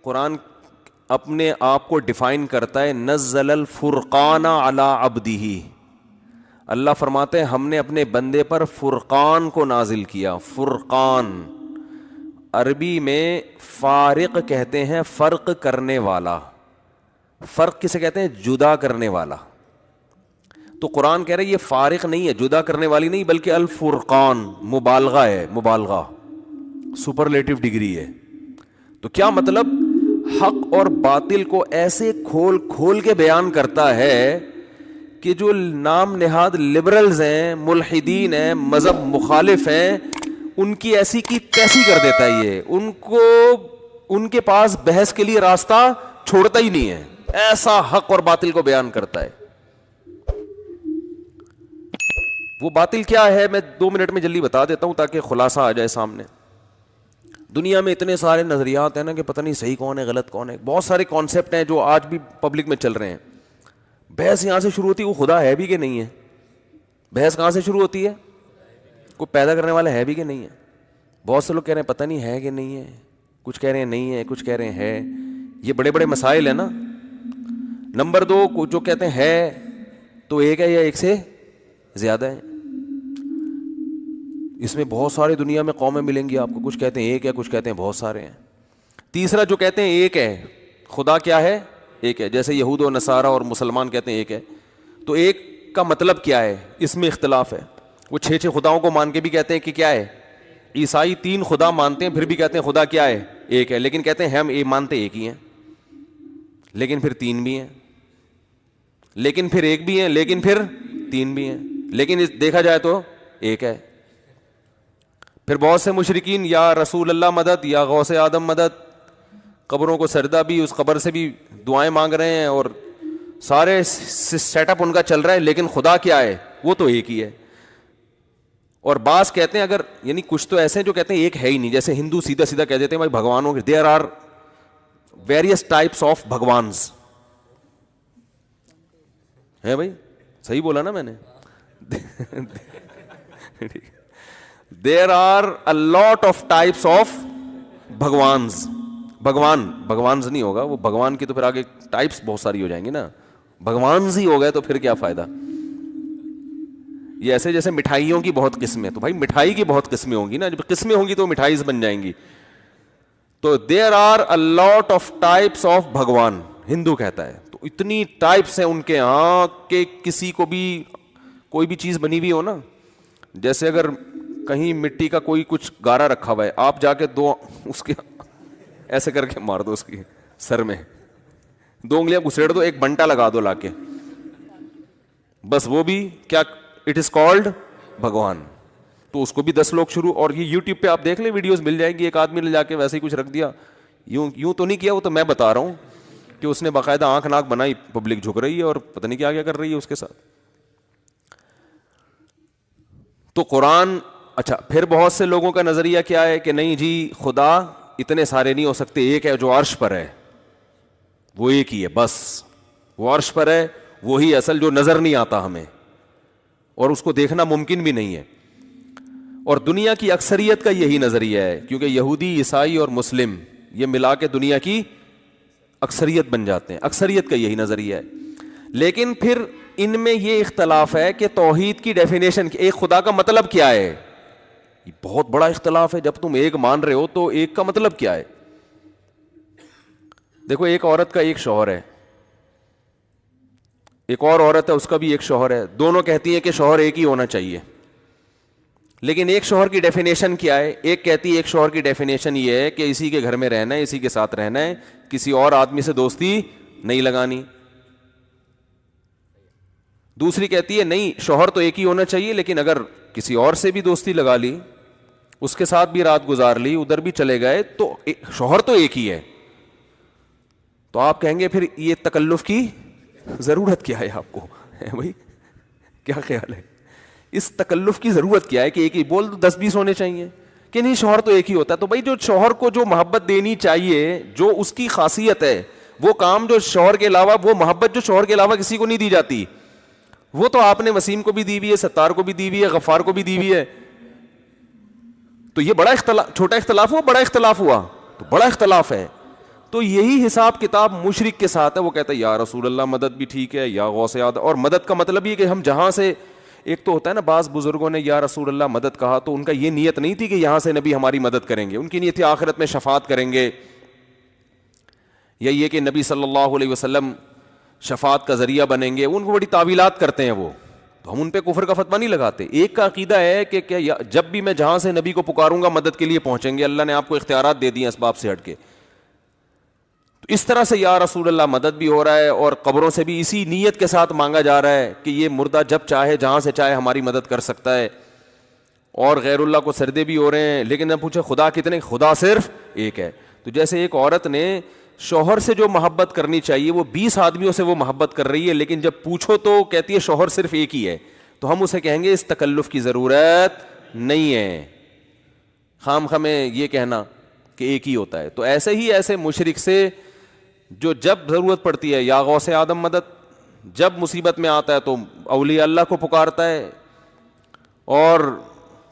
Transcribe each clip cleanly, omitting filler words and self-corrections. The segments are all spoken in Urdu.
قرآن اپنے آپ کو ڈیفائن کرتا ہے نزل الفرقان علی عبدہ. اللہ فرماتے ہیں ہم نے اپنے بندے پر فرقان کو نازل کیا. فرقان عربی میں فارق کہتے ہیں, فرق کرنے والا. فرق کسے کہتے ہیں؟ جدا کرنے والا. تو قرآن کہہ رہا ہے یہ فارق نہیں ہے, جدا کرنے والی نہیں, بلکہ الفرقان مبالغہ ہے, مبالغہ سپرلیٹو ڈگری ہے. تو کیا مطلب؟ حق اور باطل کو ایسے کھول کھول کے بیان کرتا ہے کہ جو نام نہاد لبرلز ہیں, ملحدین ہیں, مذہب مخالف ہیں, ان کی ایسی کی تیسی کر دیتا ہے. یہ ان کو ان کے پاس بحث کے لیے راستہ چھوڑتا ہی نہیں ہے, ایسا حق اور باطل کو بیان کرتا ہے. وہ باطل کیا ہے میں 2 منٹ میں جلدی بتا دیتا ہوں تاکہ خلاصہ آ جائے سامنے. دنیا میں اتنے سارے نظریات ہیں نا کہ پتہ نہیں صحیح کون ہے غلط کون ہے. بہت سارے کانسیپٹ ہیں جو آج بھی پبلک میں چل رہے ہیں. بحث یہاں سے شروع ہوتی ہے وہ خدا ہے بھی کہ نہیں ہے. بحث کہاں سے شروع ہوتی ہے؟ کوئی پیدا کرنے والا ہے بھی کہ نہیں ہے. بہت سے لوگ کہہ رہے ہیں پتہ نہیں ہے کہ نہیں ہے, کچھ کہہ رہے ہیں نہیں ہے, کچھ کہہ رہے ہیں ہے. یہ بڑے بڑے مسائل ہیں نا. نمبر 2 جو کہتے ہیں ہے تو ایک ہے یا ایک سے زیادہ ہے. اس میں بہت سارے دنیا میں قومیں ملیں گی آپ کو, کچھ کہتے ہیں ایک ہے, کچھ کہتے ہیں بہت سارے ہیں. تیسرا جو کہتے ہیں ایک ہے, خدا کیا ہے؟ ایک ہے. جیسے یہود و نصارہ اور مسلمان کہتے ہیں ایک ہے. تو ایک کا مطلب کیا ہے؟ اس میں اختلاف ہے. وہ 6 خداؤں کو مان کے بھی کہتے ہیں کہ کیا ہے. عیسائی 3 خدا مانتے ہیں پھر بھی کہتے ہیں خدا کیا ہے؟ ایک ہے. لیکن کہتے ہیں ہم مانتے ایک ہی ہیں, لیکن پھر 3 بھی ہیں, لیکن پھر ایک بھی ہیں, لیکن پھر 3 بھی ہیں, لیکن دیکھا جائے تو ایک ہے. پھر بہت سے مشرکین یا رسول اللہ مدد یا غوث آدم مدد, قبروں کو سجدہ بھی, اس قبر سے بھی دعائیں مانگ رہے ہیں اور سارے سیٹ اپ ان کا چل رہا ہے, لیکن خدا کیا ہے؟ وہ تو ایک ہی ہے. اور بعض کہتے ہیں اگر یعنی کچھ تو ایسے ہیں جو کہتے ہیں ایک ہے ہی نہیں. جیسے ہندو سیدھا سیدھا کہہ دیتے ہیں بھائی بھگوانوں کے there are various types of بھگوانس. ہے بھائی صحیح بولا نا میں نے؟ There are a lot of types of bhagwans. بھگوانز نہیں ہوگا وہ, بھگوان کی تو پھر آگے ٹائپس بہت ساری ہو جائیں گی نا. بھگوانز ہی ہو گئے تو پھر کیا فائدہ. یہ ایسے جیسے مٹھائیوں کی بہت قسمیں, تو بھائی مٹھائی کی بہت قسمیں ہوں گی نا, جب قسمیں ہوں گی تو مٹھائیز بن جائیں گی. تو there are a lot of types of بھگوان, ہندو کہتا ہے. تو اتنی ٹائپس ہیں ان کے ہاں کہ کسی کو بھی کوئی بھی چیز بنی ہوئی ہو نا, جیسے اگر کہیں مٹی کا کوئی کچھ گارا رکھا ہوا ہے, آپ جا کے 2 اس کے ایسے کر کے مار دو اس کی سر میں, 2 انگلیاں گھسیڑ دو, ایک بنٹا لگا دو لا کے, بس وہ بھی کیا, اٹ از کالڈ بھگوان. تو اس کو بھی 10 لوگ شروع, اور یہ یوٹیوب پہ آپ دیکھ لیں ویڈیوز مل جائیں گی. ایک آدمی نے جا کے ویسے ہی کچھ رکھ دیا, یوں تو نہیں کیا, وہ تو میں بتا رہا ہوں کہ اس نے باقاعدہ آنکھ ناک بنائی, پبلک جھک رہی ہے اور پتہ نہیں کیا کیا کر رہی ہے اس کے ساتھ. تو قرآن اچھا. پھر بہت سے لوگوں کا نظریہ کیا ہے کہ نہیں جی خدا اتنے سارے نہیں ہو سکتے, ایک ہے جو عرش پر ہے, وہ ایک ہی ہے بس, وہ عرش پر ہے, وہی اصل جو نظر نہیں آتا ہمیں اور اس کو دیکھنا ممکن بھی نہیں ہے. اور دنیا کی اکثریت کا یہی نظریہ ہے, کیونکہ یہودی, عیسائی اور مسلم یہ ملا کے دنیا کی اکثریت بن جاتے ہیں. اکثریت کا یہی نظریہ ہے. لیکن پھر ان میں یہ اختلاف ہے کہ توحید کی ڈیفینیشن, ایک خدا کا مطلب کیا ہے, یہ بہت بڑا اختلاف ہے. جب تم ایک مان رہے ہو تو ایک کا مطلب کیا ہے؟ دیکھو ایک عورت کا ایک شوہر ہے, ایک اور عورت ہے اس کا بھی ایک شوہر ہے, دونوں کہتی ہیں کہ شوہر ایک ہی ہونا چاہیے. لیکن ایک شوہر کی ڈیفینیشن کیا ہے؟ ایک کہتی ہے ایک شوہر کی ڈیفینیشن یہ ہے کہ اسی کے گھر میں رہنا ہے, اسی کے ساتھ رہنا ہے, کسی اور آدمی سے دوستی نہیں لگانی. دوسری کہتی ہے نہیں شوہر تو ایک ہی ہونا چاہیے, لیکن اگر کسی اور سے بھی دوستی لگا لی, اس کے ساتھ بھی رات گزار لی, ادھر بھی چلے گئے, تو شوہر تو ایک ہی ہے. تو آپ کہیں گے پھر یہ تکلف کی ضرورت کیا ہے آپ کو؟ بھائی کیا خیال ہے, اس تکلف کی ضرورت کیا ہے کہ ایک ہی بول 10-20 ہونے چاہیے کہ نہیں شوہر تو ایک ہی ہوتا ہے. تو بھائی جو شوہر کو جو محبت دینی چاہیے, جو اس کی خاصیت ہے, وہ کام جو شوہر کے علاوہ, وہ محبت جو شوہر کے علاوہ کسی کو نہیں دی جاتی, وہ تو آپ نے وسیم کو بھی دی ہوئی ہے, ستار کو بھی دی ہوئی ہے, غفار کو بھی دی ہوئی ہے. تو یہ بڑا اختلاف, چھوٹا اختلاف ہوا, بڑا اختلاف ہوا, تو بڑا اختلاف ہے. تو یہی حساب کتاب مشرک کے ساتھ ہے. وہ کہتا ہے یا رسول اللہ مدد بھی ٹھیک ہے, یا غوث اعظم. اور مدد کا مطلب یہ کہ ہم جہاں سے, ایک تو ہوتا ہے نا بعض بزرگوں نے یا رسول اللہ مدد کہا تو ان کا یہ نیت نہیں تھی کہ یہاں سے نبی ہماری مدد کریں گے, ان کی نیت تھی آخرت میں شفاعت کریں گے, یا یہ کہ نبی صلی اللہ علیہ وسلم شفاعت کا ذریعہ بنیں گے. ان کو بڑی تعویلات کرتے ہیں وہ, تو ہم ان پہ کفر کا فتویٰ نہیں لگاتے. ایک کا عقیدہ ہے کہ کیا جب بھی میں جہاں سے نبی کو پکاروں گا مدد کے لیے پہنچیں گے, اللہ نے آپ کو اختیارات دے دیے اسباب سے ہٹ کے. تو اس طرح سے یا رسول اللہ مدد بھی ہو رہا ہے, اور قبروں سے بھی اسی نیت کے ساتھ مانگا جا رہا ہے کہ یہ مردہ جب چاہے جہاں سے چاہے ہماری مدد کر سکتا ہے. اور غیر اللہ کو سردے بھی ہو رہے ہیں. لیکن جب پوچھے خدا کتنے, خدا صرف ایک ہے. تو جیسے ایک عورت نے شوہر سے جو محبت کرنی چاہیے وہ 20 آدمیوں سے وہ محبت کر رہی ہے, لیکن جب پوچھو تو کہتی ہے شوہر صرف ایک ہی ہے, تو ہم اسے کہیں گے اس تکلف کی ضرورت نہیں ہے, خام خمیں یہ کہنا کہ ایک ہی ہوتا ہے. تو ایسے ہی ایسے مشرک سے جو جب ضرورت پڑتی ہے یا غوث آدم مدد, جب مصیبت میں آتا ہے تو اولیاء اللہ کو پکارتا ہے, اور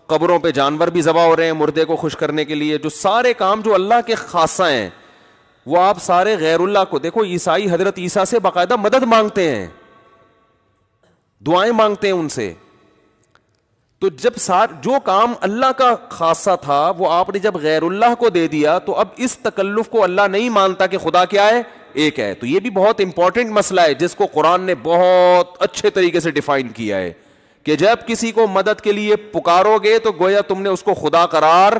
قبروں پہ جانور بھی ذبح ہو رہے ہیں مردے کو خوش کرنے کے لیے. جو سارے کام جو اللہ کے خاصہ ہیں وہ آپ سارے غیر اللہ کو دیکھو. عیسائی حضرت عیسیٰ سے باقاعدہ مدد مانگتے ہیں, دعائیں مانگتے ہیں ان سے. تو جب جو کام اللہ کا خاصہ تھا وہ آپ نے جب غیر اللہ کو دے دیا, تو اب اس تکلف کو اللہ نہیں مانتا کہ خدا کیا ہے, ایک ہے. تو یہ بھی بہت امپورٹنٹ مسئلہ ہے جس کو قرآن نے بہت اچھے طریقے سے ڈیفائن کیا ہے کہ جب کسی کو مدد کے لیے پکارو گے تو گویا تم نے اس کو خدا قرار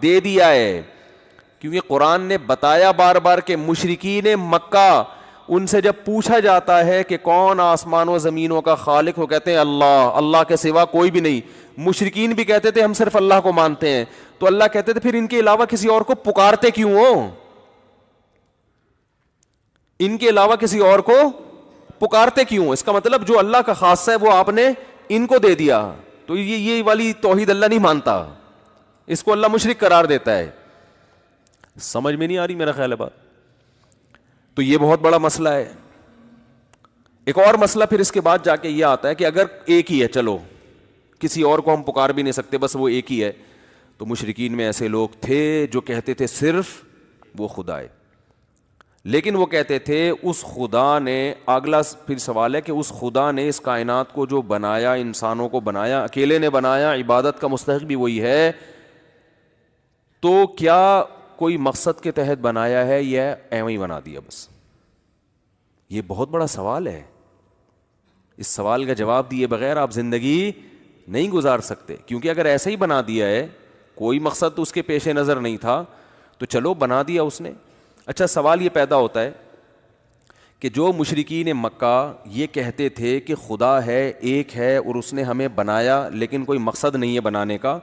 دے دیا ہے. کیونکہ قرآن نے بتایا بار بار کہ مشرکین مکہ, ان سے جب پوچھا جاتا ہے کہ کون آسمان و زمینوں کا خالق, وہ کہتے ہیں اللہ, اللہ کے سوا کوئی بھی نہیں. مشرکین بھی کہتے تھے ہم صرف اللہ کو مانتے ہیں. تو اللہ کہتے تھے پھر ان کے علاوہ کسی اور کو پکارتے کیوں ہو, ان کے علاوہ کسی اور کو پکارتے کیوں؟ اس کا مطلب جو اللہ کا خاصہ ہے وہ آپ نے ان کو دے دیا. تو یہ والی توحید اللہ نہیں مانتا, اس کو اللہ مشرک قرار دیتا ہے. سمجھ میں نہیں آ رہی میرا خیال ہے بات. تو یہ بہت بڑا مسئلہ ہے. ایک اور مسئلہ پھر اس کے بعد جا کے یہ آتا ہے کہ اگر ایک ہی ہے, چلو کسی اور کو ہم پکار بھی نہیں سکتے, بس وہ ایک ہی ہے. تو مشرکین میں ایسے لوگ تھے جو کہتے تھے صرف وہ خدا ہے, لیکن وہ کہتے تھے اس خدا نے, اگلا پھر سوال ہے کہ اس خدا نے اس کائنات کو جو بنایا, انسانوں کو بنایا, اکیلے نے بنایا, عبادت کا مستحق بھی وہی ہے, تو کیا کوئی مقصد کے تحت بنایا ہے یا ایویں ہی بنا دیا بس؟ یہ بہت بڑا سوال ہے. اس سوال کا جواب دیے بغیر آپ زندگی نہیں گزار سکتے, کیونکہ اگر ایسے ہی بنا دیا ہے, کوئی مقصد تو اس کے پیش نظر نہیں تھا, تو چلو بنا دیا اس نے. اچھا سوال یہ پیدا ہوتا ہے کہ جو مشرکین مکہ یہ کہتے تھے کہ خدا ہے, ایک ہے, اور اس نے ہمیں بنایا لیکن کوئی مقصد نہیں ہے بنانے کا,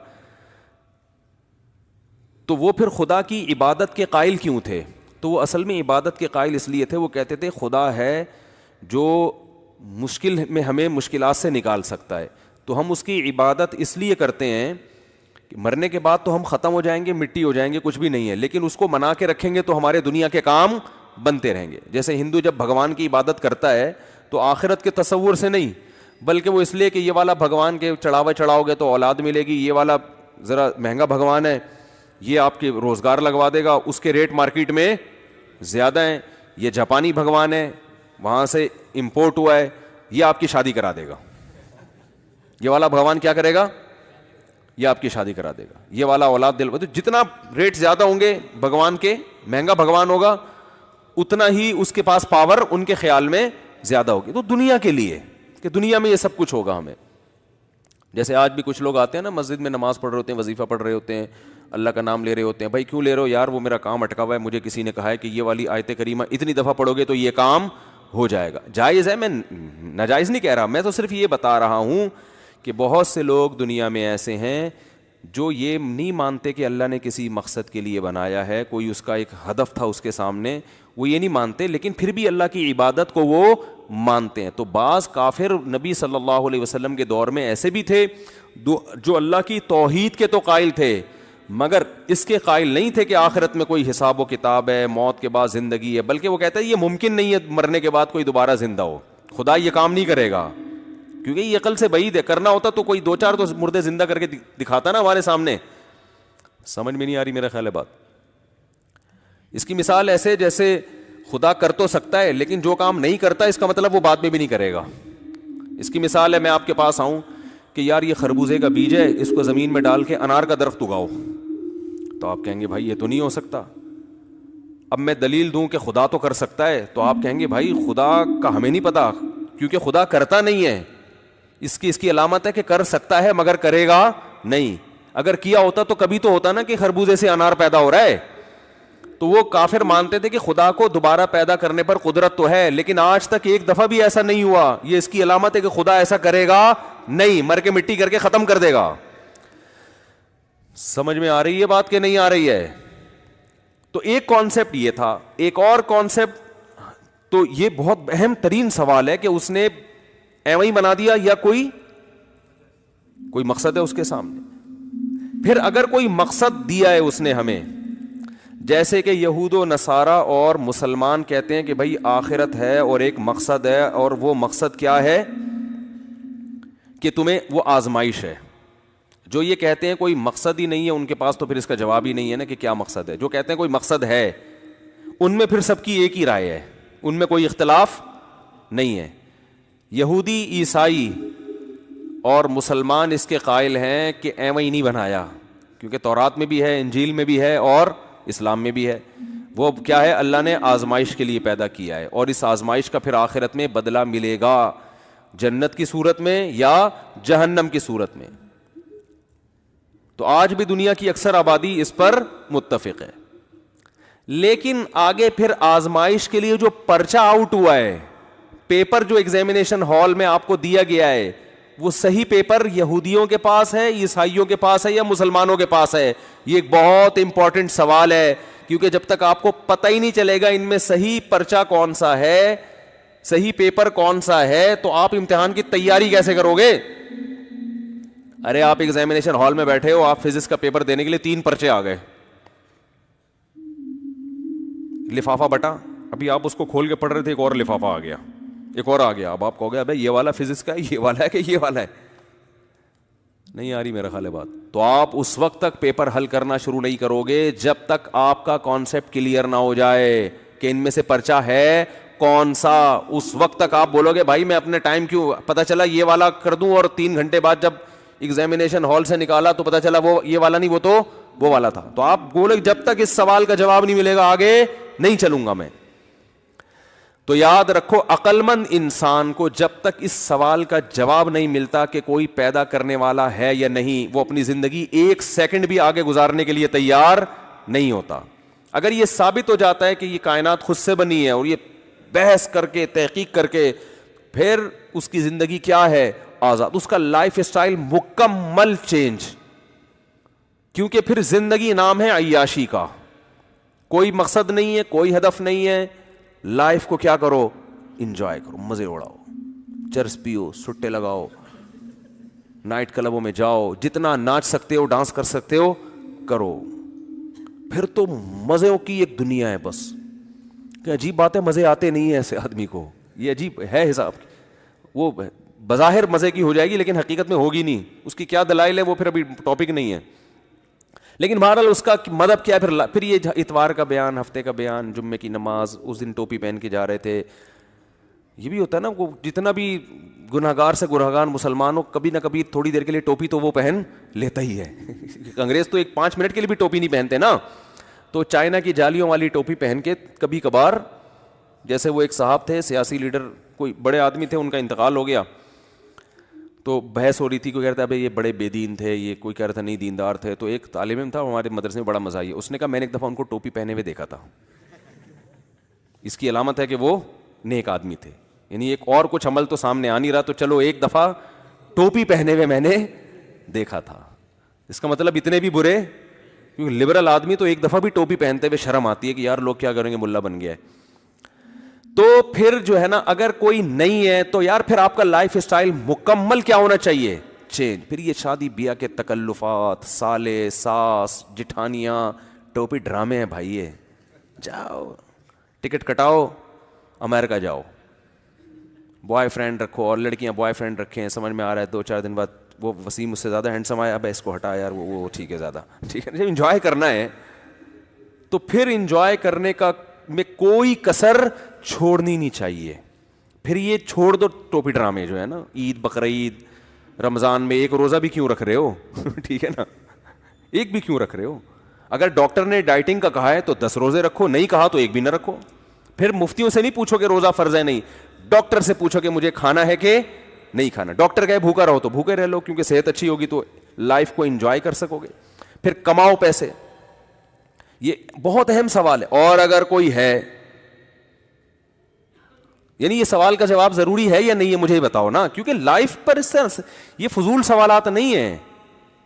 تو وہ پھر خدا کی عبادت کے قائل کیوں تھے؟ تو وہ اصل میں عبادت کے قائل اس لیے تھے, وہ کہتے تھے خدا ہے جو مشکل میں ہمیں مشکلات سے نکال سکتا ہے, تو ہم اس کی عبادت اس لیے کرتے ہیں کہ مرنے کے بعد تو ہم ختم ہو جائیں گے, مٹی ہو جائیں گے, کچھ بھی نہیں ہے, لیکن اس کو منا کے رکھیں گے تو ہمارے دنیا کے کام بنتے رہیں گے. جیسے ہندو جب بھگوان کی عبادت کرتا ہے تو آخرت کے تصور سے نہیں, بلکہ وہ اس لیے کہ یہ والا بھگوان کے چڑھاوے چڑھاؤ گے تو اولاد ملے گی, یہ والا ذرا مہنگا بھگوان ہے, یہ آپ کے روزگار لگوا دے گا, اس کے ریٹ مارکیٹ میں زیادہ ہیں, یہ جاپانی بھگوان ہے, وہاں سے امپورٹ ہوا ہے, یہ آپ کی شادی کرا دے گا, یہ والا بھگوان کیا کرے گا, یہ آپ کی شادی کرا دے گا, یہ والا اولاد دل. تو جتنا ریٹ زیادہ ہوں گے بھگوان کے, مہنگا بھگوان ہوگا, اتنا ہی اس کے پاس پاور ان کے خیال میں زیادہ ہوگی. تو دنیا کے لیے کہ دنیا میں یہ سب کچھ ہوگا ہمیں. جیسے آج بھی کچھ لوگ آتے ہیں نا مسجد میں, نماز پڑھ رہے ہوتے ہیں, وظیفہ پڑھ رہے ہوتے ہیں, اللہ کا نام لے رہے ہوتے ہیں. بھائی کیوں لے رہے ہو یار؟ وہ میرا کام اٹکا ہوا ہے, مجھے کسی نے کہا ہے کہ یہ والی آیت کریمہ اتنی دفعہ پڑھو گے تو یہ کام ہو جائے گا. جائز ہے, میں ناجائز نہیں کہہ رہا, میں تو صرف یہ بتا رہا ہوں کہ بہت سے لوگ دنیا میں ایسے ہیں جو یہ نہیں مانتے کہ اللہ نے کسی مقصد کے لیے بنایا ہے, کوئی اس کا ایک ہدف تھا اس کے سامنے, وہ یہ نہیں مانتے, لیکن پھر بھی اللہ کی عبادت کو وہ مانتے ہیں. تو بعض کافر نبی صلی اللہ علیہ وسلم کے دور میں ایسے بھی تھے جو اللہ کی توحید کے تو قائل تھے, مگر اس کے قائل نہیں تھے کہ آخرت میں کوئی حساب و کتاب ہے, موت کے بعد زندگی ہے, بلکہ وہ کہتا ہے یہ ممکن نہیں ہے مرنے کے بعد کوئی دوبارہ زندہ ہو, خدا یہ کام نہیں کرے گا, کیونکہ یہ عقل سے بعید ہے. کرنا ہوتا تو کوئی 2-4 تو مردے زندہ کر کے دکھاتا نا ہمارے سامنے. سمجھ میں نہیں آ رہی میرا خیال ہے بات. اس کی مثال ایسے جیسے خدا کر تو سکتا ہے لیکن جو کام نہیں کرتا اس کا مطلب وہ بعد میں بھی نہیں کرے گا. اس کی مثال ہے میں آپ کے پاس آؤں کہ یار یہ خربوزے کا بیج ہے, اس کو زمین میں ڈال کے انار کا درخت اگاؤ, تو آپ کہیں گے بھائی یہ تو نہیں ہو سکتا. اب میں دلیل دوں کہ خدا تو کر سکتا ہے, تو آپ کہیں گے بھائی خدا کا ہمیں نہیں پتا, کیونکہ خدا کرتا نہیں ہے. اس کی علامت ہے کہ کر سکتا ہے مگر کرے گا نہیں. اگر کیا ہوتا تو کبھی تو ہوتا نا کہ خربوزے سے انار پیدا ہو رہا ہے. تو وہ کافر مانتے تھے کہ خدا کو دوبارہ پیدا کرنے پر قدرت تو ہے لیکن آج تک ایک دفعہ بھی ایسا نہیں ہوا. یہ اس کی علامت ہے کہ خدا ایسا کرے گا نہیں, مر کے مٹی کر کے ختم کر دے گا. سمجھ میں آ رہی ہے بات کہ نہیں آ رہی ہے؟ تو ایک کانسیپٹ یہ تھا. ایک اور کانسیپٹ, تو یہ بہت اہم ترین سوال ہے کہ اس نے ایویں ہی بنا دیا یا کوئی مقصد ہے اس کے سامنے. پھر اگر کوئی مقصد دیا ہے اس نے ہمیں, جیسے کہ یہود و نصارہ اور مسلمان کہتے ہیں کہ بھائی آخرت ہے اور ایک مقصد ہے, اور وہ مقصد کیا ہے کہ تمہیں وہ آزمائش ہے. جو یہ کہتے ہیں کوئی مقصد ہی نہیں ہے ان کے پاس, تو پھر اس کا جواب ہی نہیں ہے نا کہ کیا مقصد ہے. جو کہتے ہیں کوئی مقصد ہے ان میں پھر سب کی ایک ہی رائے ہے, ان میں کوئی اختلاف نہیں ہے. یہودی, عیسائی اور مسلمان اس کے قائل ہیں کہ ایویں ہی نہیں بنایا, کیونکہ تورات میں بھی ہے, انجیل میں بھی ہے اور اسلام میں بھی ہے. وہ کیا ہے, اللہ نے آزمائش کے لیے پیدا کیا ہے, اور اس آزمائش کا پھر آخرت میں بدلہ ملے گا, جنت کی صورت میں یا جہنم کی صورت میں. تو آج بھی دنیا کی اکثر آبادی اس پر متفق ہے. لیکن آگے پھر آزمائش کے لیے جو پرچہ آؤٹ ہوا ہے, پیپر جو ایگزامینیشن ہال میں آپ کو دیا گیا ہے, وہ صحیح پیپر یہودیوں کے پاس ہے, عیسائیوں کے پاس ہے یا مسلمانوں کے پاس ہے؟ یہ ایک بہت امپورٹنٹ سوال ہے, کیونکہ جب تک آپ کو پتہ ہی نہیں چلے گا ان میں صحیح پرچہ کون سا ہے, صحیح پیپر کون سا ہے, تو آپ امتحان کی تیاری کیسے کرو گے؟ ارے آپ ایگزامینیشن ہال میں بیٹھے ہو, آپ فزکس کا پیپر دینے کے لیے 3 پرچے آ گئے, لفافہ بٹا, ابھی آپ اس کو کھول کے پڑھ رہے تھے, ایک اور لفافہ آ گیا, ایک اور آ گیا. اب آپ کہو گے ابے یہ والا فزکس کا ہے, یہ والا ہے کہ یہ والا ہے؟ نہیں آ رہی میرا خیال ہے بات. تو آپ اس وقت تک پیپر حل کرنا شروع نہیں کرو گے جب تک آپ کا کانسیپٹ کلیئر نہ ہو جائے کہ ان میں سے پرچہ ہے کون سا. اس وقت تک آپ بولو گے بھائی میں اپنے ٹائم کیوں, پتا چلا یہ والا کر دوں, اور 3 گھنٹے بعد جب ایگزامینیشن ہال سے نکالا تو پتا چلا وہ یہ والا نہیں, وہ تو وہ والا تھا. تو آپ بولے جب تک اس سوال کا جواب نہیں ملے گا آگے نہیں چلوں گا میں. تو یاد رکھو, عقل مند انسان کو جب تک اس سوال کا جواب نہیں ملتا کہ کوئی پیدا کرنے والا ہے یا نہیں, وہ اپنی زندگی 1 سیکنڈ بھی آگے گزارنے کے لیے تیار نہیں ہوتا. اگر یہ ثابت ہو جاتا ہے کہ یہ کائنات خود سے بنی ہے, اور یہ بحث کر کے تحقیق کر کے, پھر اس کی زندگی کیا ہے, آزاد, اس کا لائف اسٹائل مکمل چینج. کیونکہ پھر زندگی نام ہے عیاشی کا, کوئی مقصد نہیں ہے, کوئی ہدف نہیں ہے. لائف کو کیا کرو, انجوائے کرو, مزے اڑاؤ, چرس پیو, سٹے لگاؤ, نائٹ کلبوں میں جاؤ, جتنا ناچ سکتے ہو ڈانس کر سکتے ہو کرو. پھر تو مزوں کی ایک دنیا ہے بس. کہ عجیب بات ہے, مزے آتے نہیں ہیں ایسے آدمی کو, یہ عجیب ہے حساب. وہ بظاہر مزے کی ہو جائے گی لیکن حقیقت میں ہوگی نہیں. اس کی کیا دلائل ہے وہ پھر ابھی ٹاپک نہیں ہے, لیکن بہرحال اس کا مطلب کیا ہے. پھر یہ اتوار کا بیان, ہفتے کا بیان, جمعے کی نماز, اس دن ٹوپی پہن کے جا رہے تھے. یہ بھی ہوتا ہے نا, وہ جتنا بھی گنہگار سے گنہگار مسلمان ہو, کبھی نہ کبھی تھوڑی دیر کے لیے ٹوپی تو وہ پہن لیتا ہی ہے. انگریز تو 5 منٹ کے لیے بھی ٹوپی نہیں پہنتے نا, تو چائنا کی جالیوں والی ٹوپی پہن کے کبھی کبھار, جیسے وہ ایک صاحب تھے سیاسی لیڈر, کوئی بڑے آدمی تھے, ان کا انتقال ہو گیا, تو بحث ہو رہی تھی. کوئی کہتا ہے بھائی یہ بڑے بے دین تھے, یہ کوئی کہہ رہا تھا نہیں دیندار تھے. تو ایک طالب علم تھا ہمارے مدرسے میں, بڑا مزہ آئی, اس نے کہا میں نے ایک دفعہ ان کو ٹوپی پہنے ہوئے دیکھا تھا, اس کی علامت ہے کہ وہ نیک آدمی تھے. یعنی ایک اور کچھ عمل تو سامنے آ نہیں رہا, تو چلو ایک دفعہ ٹوپی پہنے ہوئے میں نے دیکھا تھا. اس کا مطلب اتنے بھی برے, کیونکہ لبرل آدمی تو ایک دفعہ بھی ٹوپی پہنتے ہوئے شرم آتی ہے کہ یار لوگ کیا کریں گے, ملا بن گیا ہے. تو پھر جو ہے نا, اگر کوئی نہیں ہے تو یار پھر آپ کا لائف اسٹائل مکمل کیا ہونا چاہیے, چینج. پھر یہ شادی بیاہ کے تکلفات, سالے, ساس, جٹھانیاں, ٹوپی ڈرامے ہیں بھائی. یہ جاؤ ٹکٹ کٹاؤ, امریکہ جاؤ, بوائے فرینڈ رکھو, اور لڑکیاں بوائے فرینڈ رکھیں, سمجھ میں آ رہا ہے 2-4 دن بعد وہ وسیم اس سے زیادہ ہینڈسم آیا, اب اس کو ہٹا یار, وہ ٹھیک ہے زیادہ, ٹھیک ہے, انجوائے کرنا ہے. تو پھر انجوائے کرنے کا میں کوئی کسر چھوڑنی نہیں چاہیے. پھر یہ چھوڑ دو ٹوپی ڈرامے جو ہے نا, عید بقرعید رمضان میں ایک روزہ بھی کیوں رکھ رہے ہو ٹھیک ہے نا, ایک بھی کیوں رکھ رہے ہو؟ اگر ڈاکٹر نے ڈائٹنگ کا کہا ہے تو 10 روزے رکھو, نہیں کہا تو ایک بھی نہ رکھو. پھر مفتیوں سے نہیں پوچھو کہ روزہ فرض ہے, نہیں, ڈاکٹر سے پوچھو کہ مجھے کھانا ہے کہ نہیں کھانا. ڈاکٹر کہے بھوکا رہو تو بھوکے رہ لو, کیونکہ صحت اچھی ہوگی تو لائف کو انجوائے کر سکو گے. پھر کماؤ پیسے, یہ بہت اہم سوال ہے. اور اگر کوئی ہے, یعنی یہ سوال کا جواب ضروری ہے یا نہیں ہے مجھے ہی بتاؤ نا, کیونکہ لائف پر اس سے یہ فضول سوالات نہیں ہیں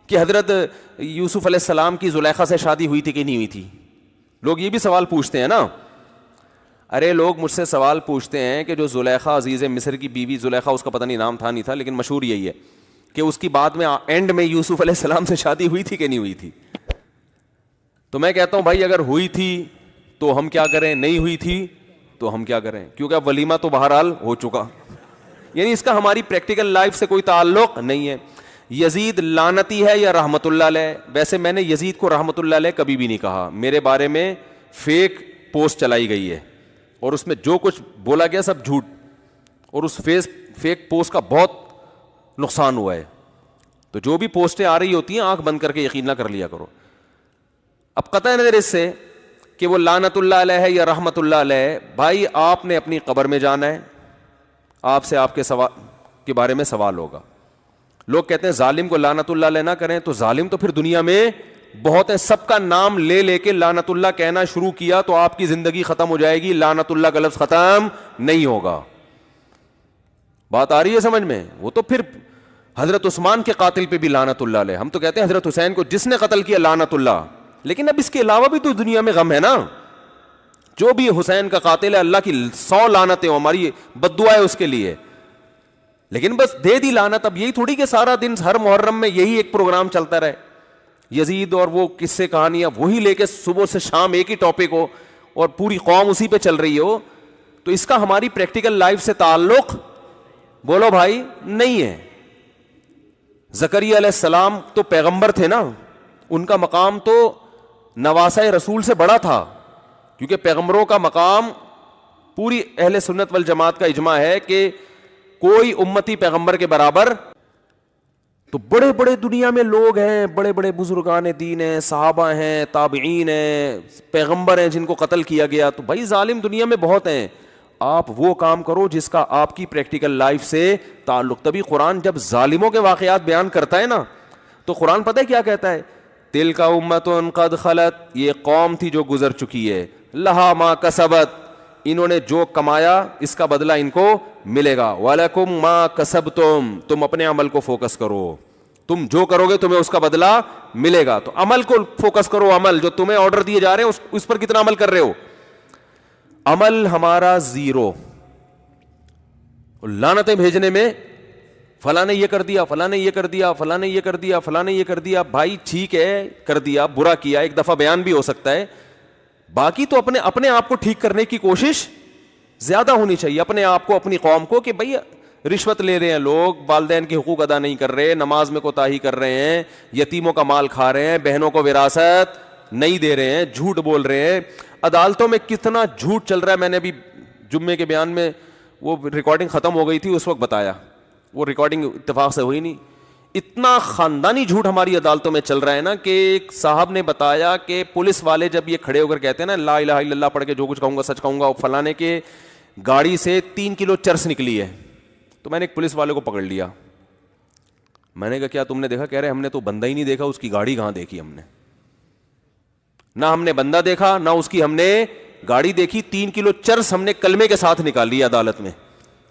کہ حضرت یوسف علیہ السلام کی زلیخا سے شادی ہوئی تھی کہ نہیں ہوئی تھی. لوگ یہ بھی سوال پوچھتے ہیں نا. ارے لوگ مجھ سے سوال پوچھتے ہیں کہ جو زلیخا عزیز مصر کی بیوی زلیخا, اس کا پتہ نہیں نام تھا نہیں تھا, لیکن مشہور یہی ہے کہ اس کی بعد میں اینڈ میں یوسف علیہ السلام سے شادی ہوئی تھی کہ نہیں ہوئی تھی. تو میں کہتا ہوں بھائی اگر ہوئی تھی تو ہم کیا کریں, نہیں ہوئی تھی تو ہم کیا کریں, کیونکہ اب ولیمہ تو بہرحال ہو چکا. یعنی اس کا ہماری پریکٹیکل لائف سے کوئی تعلق نہیں ہے. یزید لعنتی ہے یا رحمت اللہ علیہ؟ ویسے میں نے یزید کو رحمت اللہ علیہ کبھی بھی نہیں کہا. میرے بارے میں فیک پوسٹ چلائی گئی ہے اور اس میں جو کچھ بولا گیا سب جھوٹ, اور اس فیک پوسٹ کا بہت نقصان ہوا ہے. تو جو بھی پوسٹیں آ رہی ہوتی ہیں آنکھ بند کر کے یقین نہ کر لیا کرو. اب قطع نظر اس سے کہ وہ لعنت اللہ علیہ ہے یا رحمت اللہ علیہ, بھائی آپ نے اپنی قبر میں جانا ہے, آپ سے آپ کے بارے میں سوال ہوگا. لوگ کہتے ہیں ظالم کو لعنت اللہ علیہ نہ کریں, تو ظالم تو پھر دنیا میں بہت ہے. سب کا نام لے لے کے لعنت اللہ کہنا شروع کیا تو آپ کی زندگی ختم ہو جائے گی, لعنت اللہ کا لفظ ختم نہیں ہوگا. بات آ رہی ہے سمجھ میں؟ وہ تو پھر حضرت عثمان کے قاتل پہ بھی لعنت اللہ علیہ, ہم تو کہتے ہیں حضرت حسین کو جس نے قتل کیا لعنت اللہ. لیکن اب اس کے علاوہ بھی تو دنیا میں غم ہے نا. جو بھی حسین کا قاتل ہے اللہ کی 100 لعنتیں ہوں, ہماری بد دعا ہے اس کے لیے, لیکن بس دے دی لعنت. اب یہی تھوڑی کہ سارا دن ہر محرم میں یہی ایک پروگرام چلتا رہے, یزید اور وہ قصے کہانیاں وہی لے کے صبح سے شام ایک ہی ٹاپک ہو اور پوری قوم اسی پہ چل رہی ہو. تو اس کا ہماری پریکٹیکل لائف سے تعلق بولو بھائی نہیں ہے. زکریا علیہ السلام تو پیغمبر تھے نا, ان کا مقام تو نواسہ رسول سے بڑا تھا, کیونکہ پیغمبروں کا مقام پوری اہل سنت والجماعت کا اجماع ہے کہ کوئی امتی پیغمبر کے برابر. تو بڑے بڑے دنیا میں لوگ ہیں, بڑے بڑے بزرگان دین ہیں, صحابہ ہیں, تابعین ہیں, پیغمبر ہیں جن کو قتل کیا گیا. تو بھائی ظالم دنیا میں بہت ہیں, آپ وہ کام کرو جس کا آپ کی پریکٹیکل لائف سے تعلق. تبھی قرآن جب ظالموں کے واقعات بیان کرتا ہے نا, تو قرآن پتہ ہے کیا کہتا ہے؟ تلک امۃ قد خلت, یہ قوم تھی جو گزر چکی ہے, لہا ما کسبت, انہوں نے جو کمایا اس کا بدلہ ان کو ملے گا, وَلَكُمْ مَا كَسَبْتُمْ, تم اپنے عمل کو فوکس کرو, تم جو کرو گے تمہیں اس کا بدلہ ملے گا. تو عمل کو فوکس کرو, عمل جو تمہیں آرڈر دیے جا رہے ہیں اس پر کتنا عمل کر رہے ہو. عمل ہمارا 0, لعنتیں بھیجنے میں فلاں نے یہ کر دیا, فلاں نے یہ کر دیا, فلاں نے یہ کر دیا, فلاں نے یہ کر دیا. بھائی ٹھیک ہے کر دیا, برا کیا, ایک دفعہ بیان بھی ہو سکتا ہے, باقی تو اپنے آپ کو ٹھیک کرنے کی کوشش زیادہ ہونی چاہیے. اپنے آپ کو, اپنی قوم کو, کہ بھائی رشوت لے رہے ہیں لوگ, والدین کے حقوق ادا نہیں کر رہے, نماز میں کوتاہی کر رہے ہیں, یتیموں کا مال کھا رہے ہیں, بہنوں کو وراثت نہیں دے رہے ہیں, جھوٹ بول رہے ہیں. عدالتوں میں کتنا جھوٹ چل رہا ہے, میں نے ابھی جمعے کے بیان میں وہ ریکارڈنگ ختم ہو گئی تھی اس وقت بتایا, وہ ریکارڈنگ اتفاق سے ہوئی نہیں. اتنا خاندانی جھوٹ ہماری عدالتوں میں چل رہا ہے نا, کہ ایک صاحب نے بتایا کہ پولیس والے جب یہ کھڑے ہو کر کہتے ہیں نا لا الہ الا اللہ پڑھ کے جو کچھ کہوں گا سچ کہوں گا, فلانے کے گاڑی سے 3 کلو چرس نکلی ہے. تو میں نے ایک پولیس والے کو پکڑ لیا, میں نے کہا کیا تم نے دیکھا؟ کہہ رہے ہم نے تو بندہ ہی نہیں دیکھا, اس کی گاڑی کہاں دیکھی ہم نے, نہ ہم نے بندہ دیکھا نہ اس کی ہم نے گاڑی دیکھی, 3 کلو چرس ہم نے کلمے کے ساتھ نکال لی عدالت میں.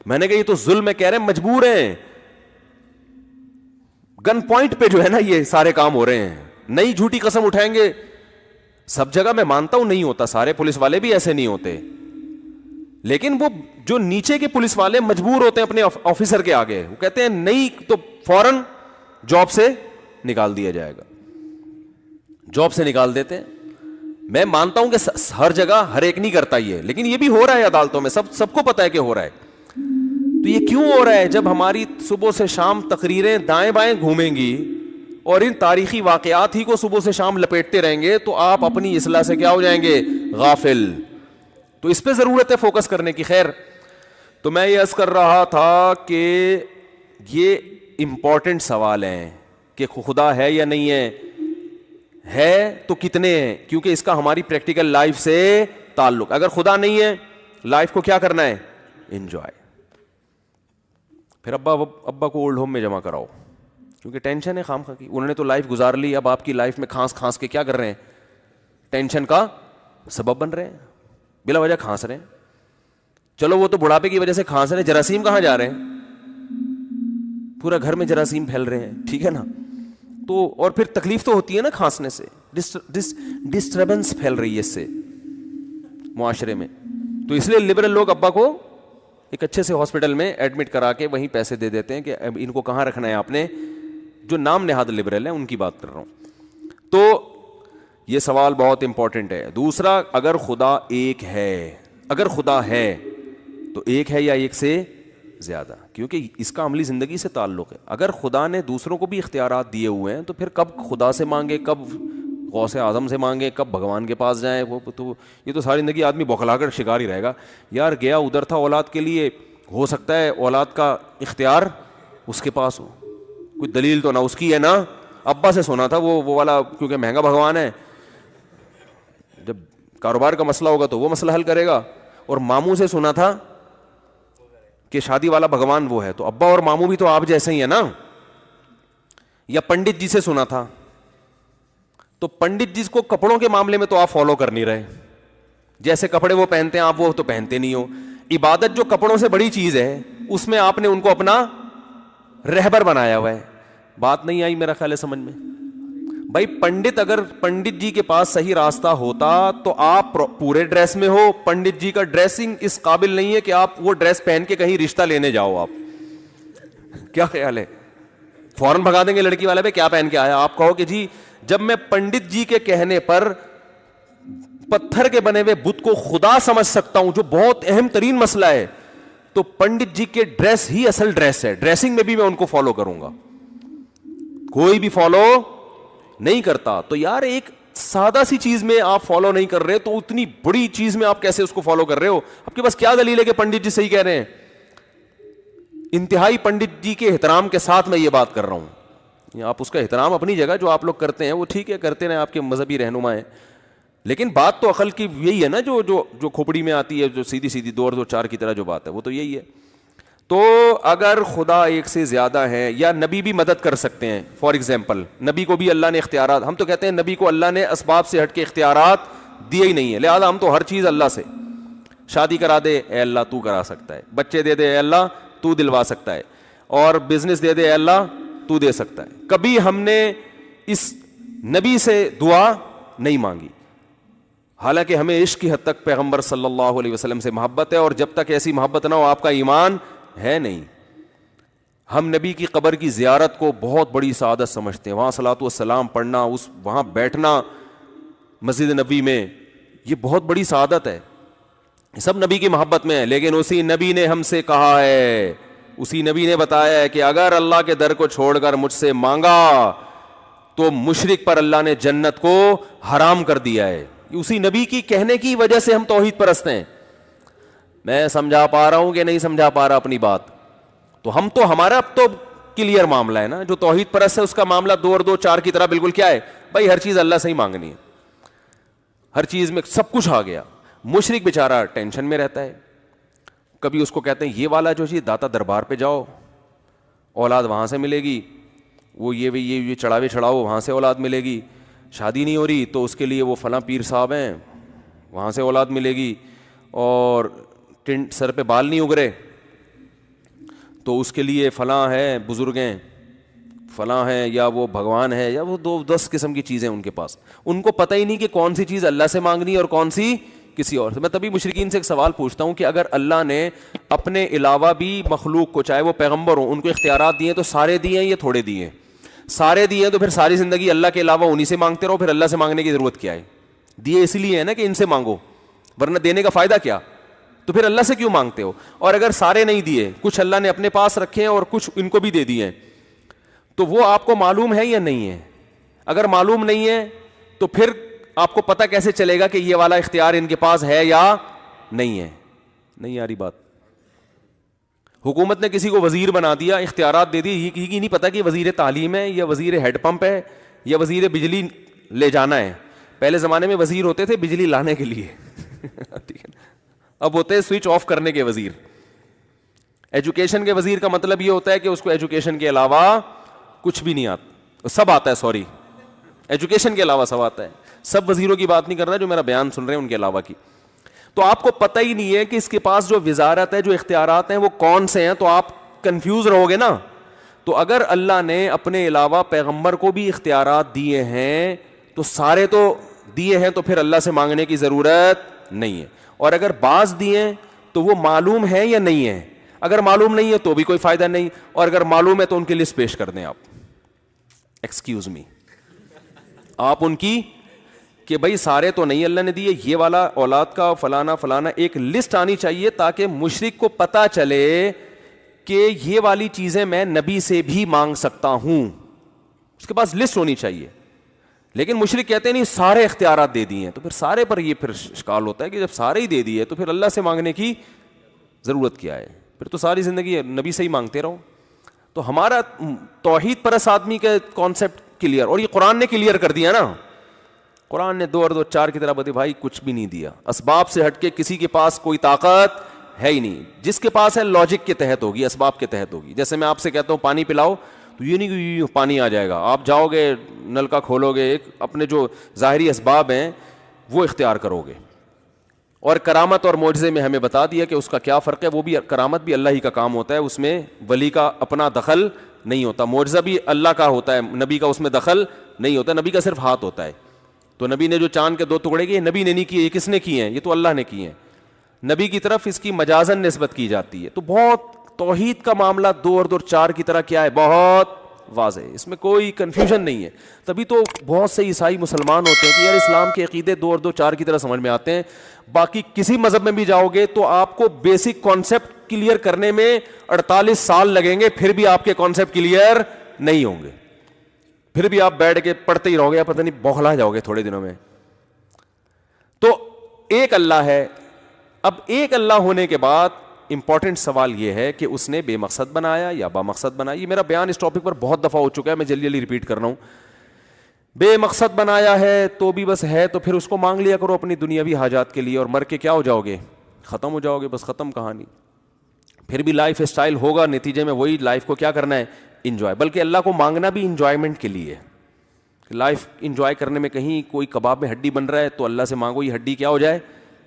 میں نے کہا یہ تو ظلم ہے. کہہ رہے ہیں مجبور ہیں, گن پوائنٹ پہ جو ہے نا یہ سارے کام ہو رہے ہیں, نئی جھوٹی قسم اٹھائیں گے. سب جگہ میں مانتا ہوں نہیں ہوتا, سارے پولیس والے بھی ایسے نہیں ہوتے, لیکن وہ جو نیچے کے پولیس والے مجبور ہوتے ہیں اپنے آفیسر کے آگے, وہ کہتے ہیں نہیں تو فوراً جاب سے نکال دیا جائے گا, جاب سے نکال دیتے ہیں. میں مانتا ہوں کہ ہر جگہ ہر ایک نہیں کرتا یہ, لیکن یہ بھی ہو رہا ہے عدالتوں میں, سب کو پتا ہے کہ ہو رہا ہے. تو یہ کیوں ہو رہا ہے؟ جب ہماری صبح سے شام تقریریں دائیں بائیں گھومیں گی اور ان تاریخی واقعات ہی کو صبح سے شام لپیٹتے رہیں گے تو آپ اپنی اصلاح سے کیا ہو جائیں گے؟ غافل. تو اس پہ ضرورت ہے فوکس کرنے کی. خیر, تو میں یہ عرض کر رہا تھا کہ یہ امپورٹنٹ سوال ہیں کہ خدا ہے یا نہیں ہے تو کتنے ہیں, کیونکہ اس کا ہماری پریکٹیکل لائف سے تعلق. اگر خدا نہیں ہے, لائف کو کیا کرنا ہے؟ انجوائے. پھر ابا کو اولڈ ہوم میں جمع کراؤ, کیونکہ ٹینشن ہے خام خواہ کی. انہوں نے تو لائف گزار لی, اب آپ کی لائف میں کھانس کے کیا کر رہے ہیں؟ ٹینشن کا سبب بن رہے ہیں, بلا وجہ کھانس رہے ہیں. چلو وہ تو بڑھاپے کی وجہ سے کھانس رہے ہیں, جراثیم کہاں جا رہے ہیں؟ پورا گھر میں جراثیم پھیل رہے ہیں, ٹھیک ہے نا. تو اور پھر تکلیف تو ہوتی ہے نا کھانسنے سے, ڈسٹربنس پھیل رہی ہے اس سے معاشرے میں. تو اس لیے لبرل لوگ ابا کو ایک اچھے سے ہاسپٹل میں ایڈمٹ کرا کے وہیں پیسے دے دیتے ہیں کہ اب ان کو کہاں رکھنا ہے آپ نے. جو نام نہاد لبرل ہیں ان کی بات کر رہا ہوں. تو یہ سوال بہت امپورٹنٹ ہے. دوسرا, اگر خدا ایک ہے, اگر خدا ہے تو ایک ہے یا ایک سے زیادہ, کیونکہ اس کا عملی زندگی سے تعلق ہے. اگر خدا نے دوسروں کو بھی اختیارات دیے ہوئے ہیں تو پھر کب خدا سے مانگے, کب غوث اعظم سے مانگے, کب بھگوان کے پاس جائیں. وہ تو یہ تو ساری زندگی آدمی بوکھلا کر شکار ہی رہے گا. یار گیا ادھر تھا اولاد کے لیے, ہو سکتا ہے اولاد کا اختیار اس کے پاس ہو, کوئی دلیل تو نہ اس کی ہے نا. ابا سے سنا تھا وہ والا, کیونکہ مہنگا بھگوان ہے, جب کاروبار کا مسئلہ ہوگا تو وہ مسئلہ حل کرے گا. اور ماموں سے سنا تھا کہ شادی والا بھگوان وہ ہے. تو ابا اور ماموں بھی تو آپ جیسے ہی ہیں نا. یا پنڈت جی سے سنا تھا, تو پنڈت جی کو کپڑوں کے معاملے میں تو آپ فالو کر نہیں رہے, جیسے کپڑے وہ پہنتے ہیں آپ وہ تو پہنتے نہیں ہو. عبادت جو کپڑوں سے بڑی چیز ہے اس میں آپ نے ان کو اپنا رہبر بنایا ہوا ہے. بات نہیں آئی میرا خیال ہے سمجھ میں. بھائی پنڈت, اگر پنڈت جی کے پاس صحیح راستہ ہوتا تو آپ پورے ڈریس میں ہو. پنڈت جی کا ڈریسنگ اس قابل نہیں ہے کہ آپ وہ ڈریس پہن کے کہیں رشتہ لینے جاؤ. آپ کیا خیال ہے؟ فوراً بھگا دیں گے لڑکی والے پہ, کیا پہن کے آیا. آپ کہو کہ جی جب میں پنڈت جی کے کہنے پر پتھر کے بنے ہوئے بت کو خدا سمجھ سکتا ہوں, جو بہت اہم ترین مسئلہ ہے, تو پنڈت جی کے ڈریس ہی اصل ڈریس ہے. ڈریسنگ میں بھی میں ان کو فالو کروں گا, کوئی بھی فالو نہیں کرتا. تو یار ایک سادہ سی چیز میں آپ فالو نہیں کر رہے تو اتنی بڑی چیز میں آپ کیسے اس کو فالو کر رہے ہو؟ آپ کے پاس کیا دلیل ہے کہ پنڈت جی صحیح کہہ رہے ہیں؟ انتہائی پنڈت جی کے احترام کے ساتھ میں یہ بات کر رہا ہوں. آپ اس کا احترام اپنی جگہ جو آپ لوگ کرتے ہیں وہ ٹھیک ہے, کرتے رہیں, آپ کے مذہبی رہنما ہیں, لیکن بات تو عقل کی یہی ہے نا, جو کھوپڑی میں آتی ہے, جو سیدھی سیدھی 2 اور 2 4 کی طرح جو بات ہے وہ تو یہی ہے. تو اگر خدا ایک سے زیادہ ہے, یا نبی بھی مدد کر سکتے ہیں. فار ایگزامپل نبی کو بھی اللہ نے اختیارات, ہم تو کہتے ہیں نبی کو اللہ نے اسباب سے ہٹ کے اختیارات دیے ہی نہیں ہے, لہذا ہم تو ہر چیز اللہ سے. شادی کرا دے, اے اللہ تو کرا سکتا ہے. بچے دے دے, اے اللہ تو دلوا سکتا ہے. اور بزنس دے دے, اے اللہ تو دے سکتا ہے. کبھی ہم نے اس نبی سے دعا نہیں مانگی, حالانکہ ہمیں عشق کی حد تک پیغمبر صلی اللہ علیہ وسلم سے محبت ہے, اور جب تک ایسی محبت نہ ہو آپ کا ایمان ہے نہیں. ہم نبی کی قبر کی زیارت کو بہت بڑی سعادت سمجھتے ہیں, وہاں صلاۃ والسلام پڑھنا, وہاں بیٹھنا مسجد نبی میں, یہ بہت بڑی سعادت ہے. سب نبی کی محبت میں ہے, لیکن اسی نبی نے ہم سے کہا ہے, اسی نبی نے بتایا ہے کہ اگر اللہ کے در کو چھوڑ کر مجھ سے مانگا تو مشرک پر اللہ نے جنت کو حرام کر دیا ہے. اسی نبی کی کہنے کی وجہ سے ہم توحید پرست ہیں. میں سمجھا پا رہا ہوں کہ نہیں سمجھا پا رہا اپنی بات؟ تو ہم تو, ہمارا اب تو کلیئر معاملہ ہے نا. جو توحید پرست ہے اس کا معاملہ 2 اور 2 4 کی طرح بالکل کیا ہے بھائی, ہر چیز اللہ سے ہی مانگنی ہے, ہر چیز میں سب کچھ آ گیا. مشرک بیچارہ ٹینشن میں رہتا ہے. کبھی اس کو کہتے ہیں یہ والا جو چیز داتا دربار پہ جاؤ, اولاد وہاں سے ملے گی, وہ یہ چڑھاوے چڑھاؤ وہاں سے اولاد ملے گی. شادی نہیں ہو رہی تو اس کے لیے وہ فلاں پیر صاحب ہیں وہاں سے اولاد ملے گی. اور سر پہ بال نہیں اگ رہے تو اس کے لیے فلاں ہے, بزرگ ہیں فلاں ہیں, یا وہ بھگوان ہے, یا وہ 10 قسم کی چیزیں ان کے پاس. ان کو پتہ ہی نہیں کہ کون سی چیز اللہ سے مانگنی ہے اور کون سی کسی اور سے. میں تبھی مشرکین سے ایک سوال پوچھتا ہوں کہ اگر اللہ نے اپنے علاوہ بھی مخلوق کو, چاہے وہ پیغمبر ہوں, ان کو اختیارات دیے تو سارے دیے ہیں یا تھوڑے دیے ہیں؟ سارے دیے تو پھر ساری زندگی اللہ کے علاوہ انہی سے مانگتے رہو, پھر اللہ سے مانگنے کی ضرورت کیا ہے؟ دیے اس لیے ہے نا کہ ان سے مانگو, ورنہ دینے کا فائدہ کیا؟ تو پھر اللہ سے کیوں مانگتے ہو؟ اور اگر سارے نہیں دیے, کچھ اللہ نے اپنے پاس رکھے ہیں اور کچھ ان کو بھی دے دیے ہیں, تو وہ آپ کو معلوم ہے یا نہیں ہے؟ اگر معلوم نہیں ہے تو پھر آپ کو پتہ کیسے چلے گا کہ یہ والا اختیار ان کے پاس ہے یا نہیں ہے؟ نہیں آ رہی بات؟ حکومت نے کسی کو وزیر بنا دیا, اختیارات دے دی, یہ نہیں پتا کہ وزیر تعلیم ہے یا وزیر ہیڈ پمپ ہے یا وزیر بجلی لے جانا ہے. پہلے زمانے میں وزیر ہوتے تھے بجلی لانے کے لیے اب ہوتے ہیں سوئچ آف کرنے کے وزیر. ایجوکیشن کے وزیر کا مطلب یہ ہوتا ہے کہ اس کو ایجوکیشن کے علاوہ کچھ بھی نہیں آتا, سب آتا ہے, سوری ایجوکیشن کے علاوہ سب آتا ہے. سب وزیروں کی بات نہیں کر رہا جو میرا بیان سن رہے ہیں ان کے علاوہ کی. تو آپ کو پتہ ہی نہیں ہے کہ اس کے پاس جو وزارت ہے, جو اختیارات ہیں وہ کون سے ہیں, تو آپ کنفیوز رہو گے نا. تو اگر اللہ نے اپنے علاوہ پیغمبر کو بھی اختیارات دیے ہیں تو سارے تو دیے ہیں, تو پھر اللہ سے مانگنے کی ضرورت نہیں ہے. اور اگر بعض دیے تو وہ معلوم ہے یا نہیں ہے؟ اگر معلوم نہیں ہے تو بھی کوئی فائدہ نہیں, اور اگر معلوم ہے تو ان کی لسٹ پیش کر دیں آپ. ایکسکیوز می, آپ ان کی کہ بھائی سارے تو نہیں اللہ نے دیے, یہ والا اولاد کا فلانا فلانا, ایک لسٹ آنی چاہیے تاکہ مشرک کو پتا چلے کہ یہ والی چیزیں میں نبی سے بھی مانگ سکتا ہوں. اس کے پاس لسٹ ہونی چاہیے. لیکن مشرک کہتے ہیں نہیں سارے اختیارات دے دیے ہیں, تو پھر سارے پر یہ پھر اشکال ہوتا ہے کہ جب سارے ہی دے دیے تو پھر اللہ سے مانگنے کی ضرورت کیا ہے؟ پھر تو ساری زندگی نبی سے ہی مانگتے رہو. تو ہمارا توحید پرست آدمی کا کانسیپٹ کلیئر, اور یہ قرآن نے کلیئر کر دیا نا. قرآن نے 2 اور 2 4 کی طرح بتا بھائی کچھ بھی نہیں دیا. اسباب سے ہٹ کے کسی کے پاس کوئی طاقت ہے ہی نہیں. جس کے پاس ہے لاجک کے تحت ہوگی, اسباب کے تحت ہوگی. جیسے میں آپ سے کہتا ہوں پانی پلاؤ, تو یہ نہیں کہ پانی آ جائے گا. آپ جاؤ گے نل کا کھولو گے, ایک اپنے جو ظاہری اسباب ہیں وہ اختیار کرو گے. اور کرامت اور معجزے میں ہمیں بتا دیا کہ اس کا کیا فرق ہے. وہ بھی کرامت بھی اللہ ہی کا کام ہوتا ہے, اس میں ولی کا اپنا دخل نہیں ہوتا. معجزہ بھی اللہ کا ہوتا ہے, نبی کا اس میں دخل نہیں ہوتا. نبی کا صرف ہاتھ ہوتا ہے. تو نبی نے جو چاند کے 2 ٹکڑے کیے, نبی نے نہیں کیے, یہ کس نے کیے ہیں؟ یہ تو اللہ نے کیے ہیں. نبی کی طرف اس کی مجازن نسبت کی جاتی ہے. تو بہت توحید کا معاملہ 2 اور 2 4 کی طرح کیا ہے, بہت واضح ہے, اس میں کوئی کنفیوژن نہیں ہے. تبھی تو بہت سے عیسائی مسلمان ہوتے ہیں کہ یار اسلام کے عقیدے 2 اور 2 4 کی طرح سمجھ میں آتے ہیں. باقی کسی مذہب میں بھی جاؤ گے تو آپ کو بیسک کانسیپٹ کلیئر کرنے میں 48 سال لگیں گے, پھر بھی آپ کے کانسیپٹ کلیئر نہیں ہوں گے. پھر بھی آپ بیٹھ کے پڑھتے ہی رہو گے, پتہ نہیں بوکھلا جاؤ گے تھوڑے دنوں میں. تو ایک اللہ ہے. اب ایک اللہ ہونے کے بعد امپورٹنٹ سوال یہ ہے کہ اس نے بے مقصد بنایا یا با مقصد بنایا. یہ میرا بیان اس ٹاپک پر بہت دفعہ ہو چکا ہے, میں جلدی ریپیٹ کر رہا ہوں. بے مقصد بنایا ہے تو بھی بس ہے, تو پھر اس کو مانگ لیا کرو اپنی دنیاوی حاجات کے لیے, اور مر کے کیا ہو جاؤ گے؟ ختم ہو جاؤ گے, بس ختم کہانی. پھر بھی لائف اسٹائل ہوگا, نتیجے میں وہی لائف کو کیا کرنا ہے, انجوائے. بلکہ اللہ کو مانگنا بھی انجوائمنٹ کے لیے. لائف انجوائے کرنے میں کہیں کوئی کباب میں ہڈی بن رہا ہے تو اللہ سے مانگو یہ ہڈی کیا ہو جائے,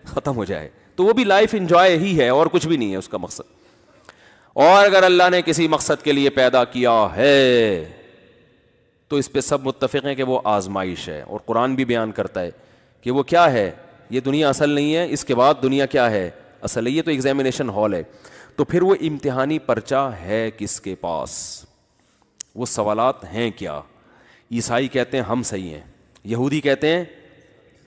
ختم ہو جائے. تو وہ بھی لائف انجوائے ہی ہے, اور کچھ بھی نہیں ہے اس کا مقصد. اور اگر اللہ نے کسی مقصد کے لیے پیدا کیا ہے تو اس پہ سب متفق ہیں کہ وہ آزمائش ہے. اور قرآن بھی بیان کرتا ہے کہ وہ کیا ہے, یہ دنیا اصل نہیں ہے, اس کے بعد دنیا کیا ہے, اصل ہے. یہ تو ایگزامینیشن ہال ہے. تو پھر وہ امتحانی پرچہ ہے کس کے پاس, وہ سوالات ہیں کیا؟ عیسائی کہتے ہیں ہم صحیح ہیں, یہودی کہتے ہیں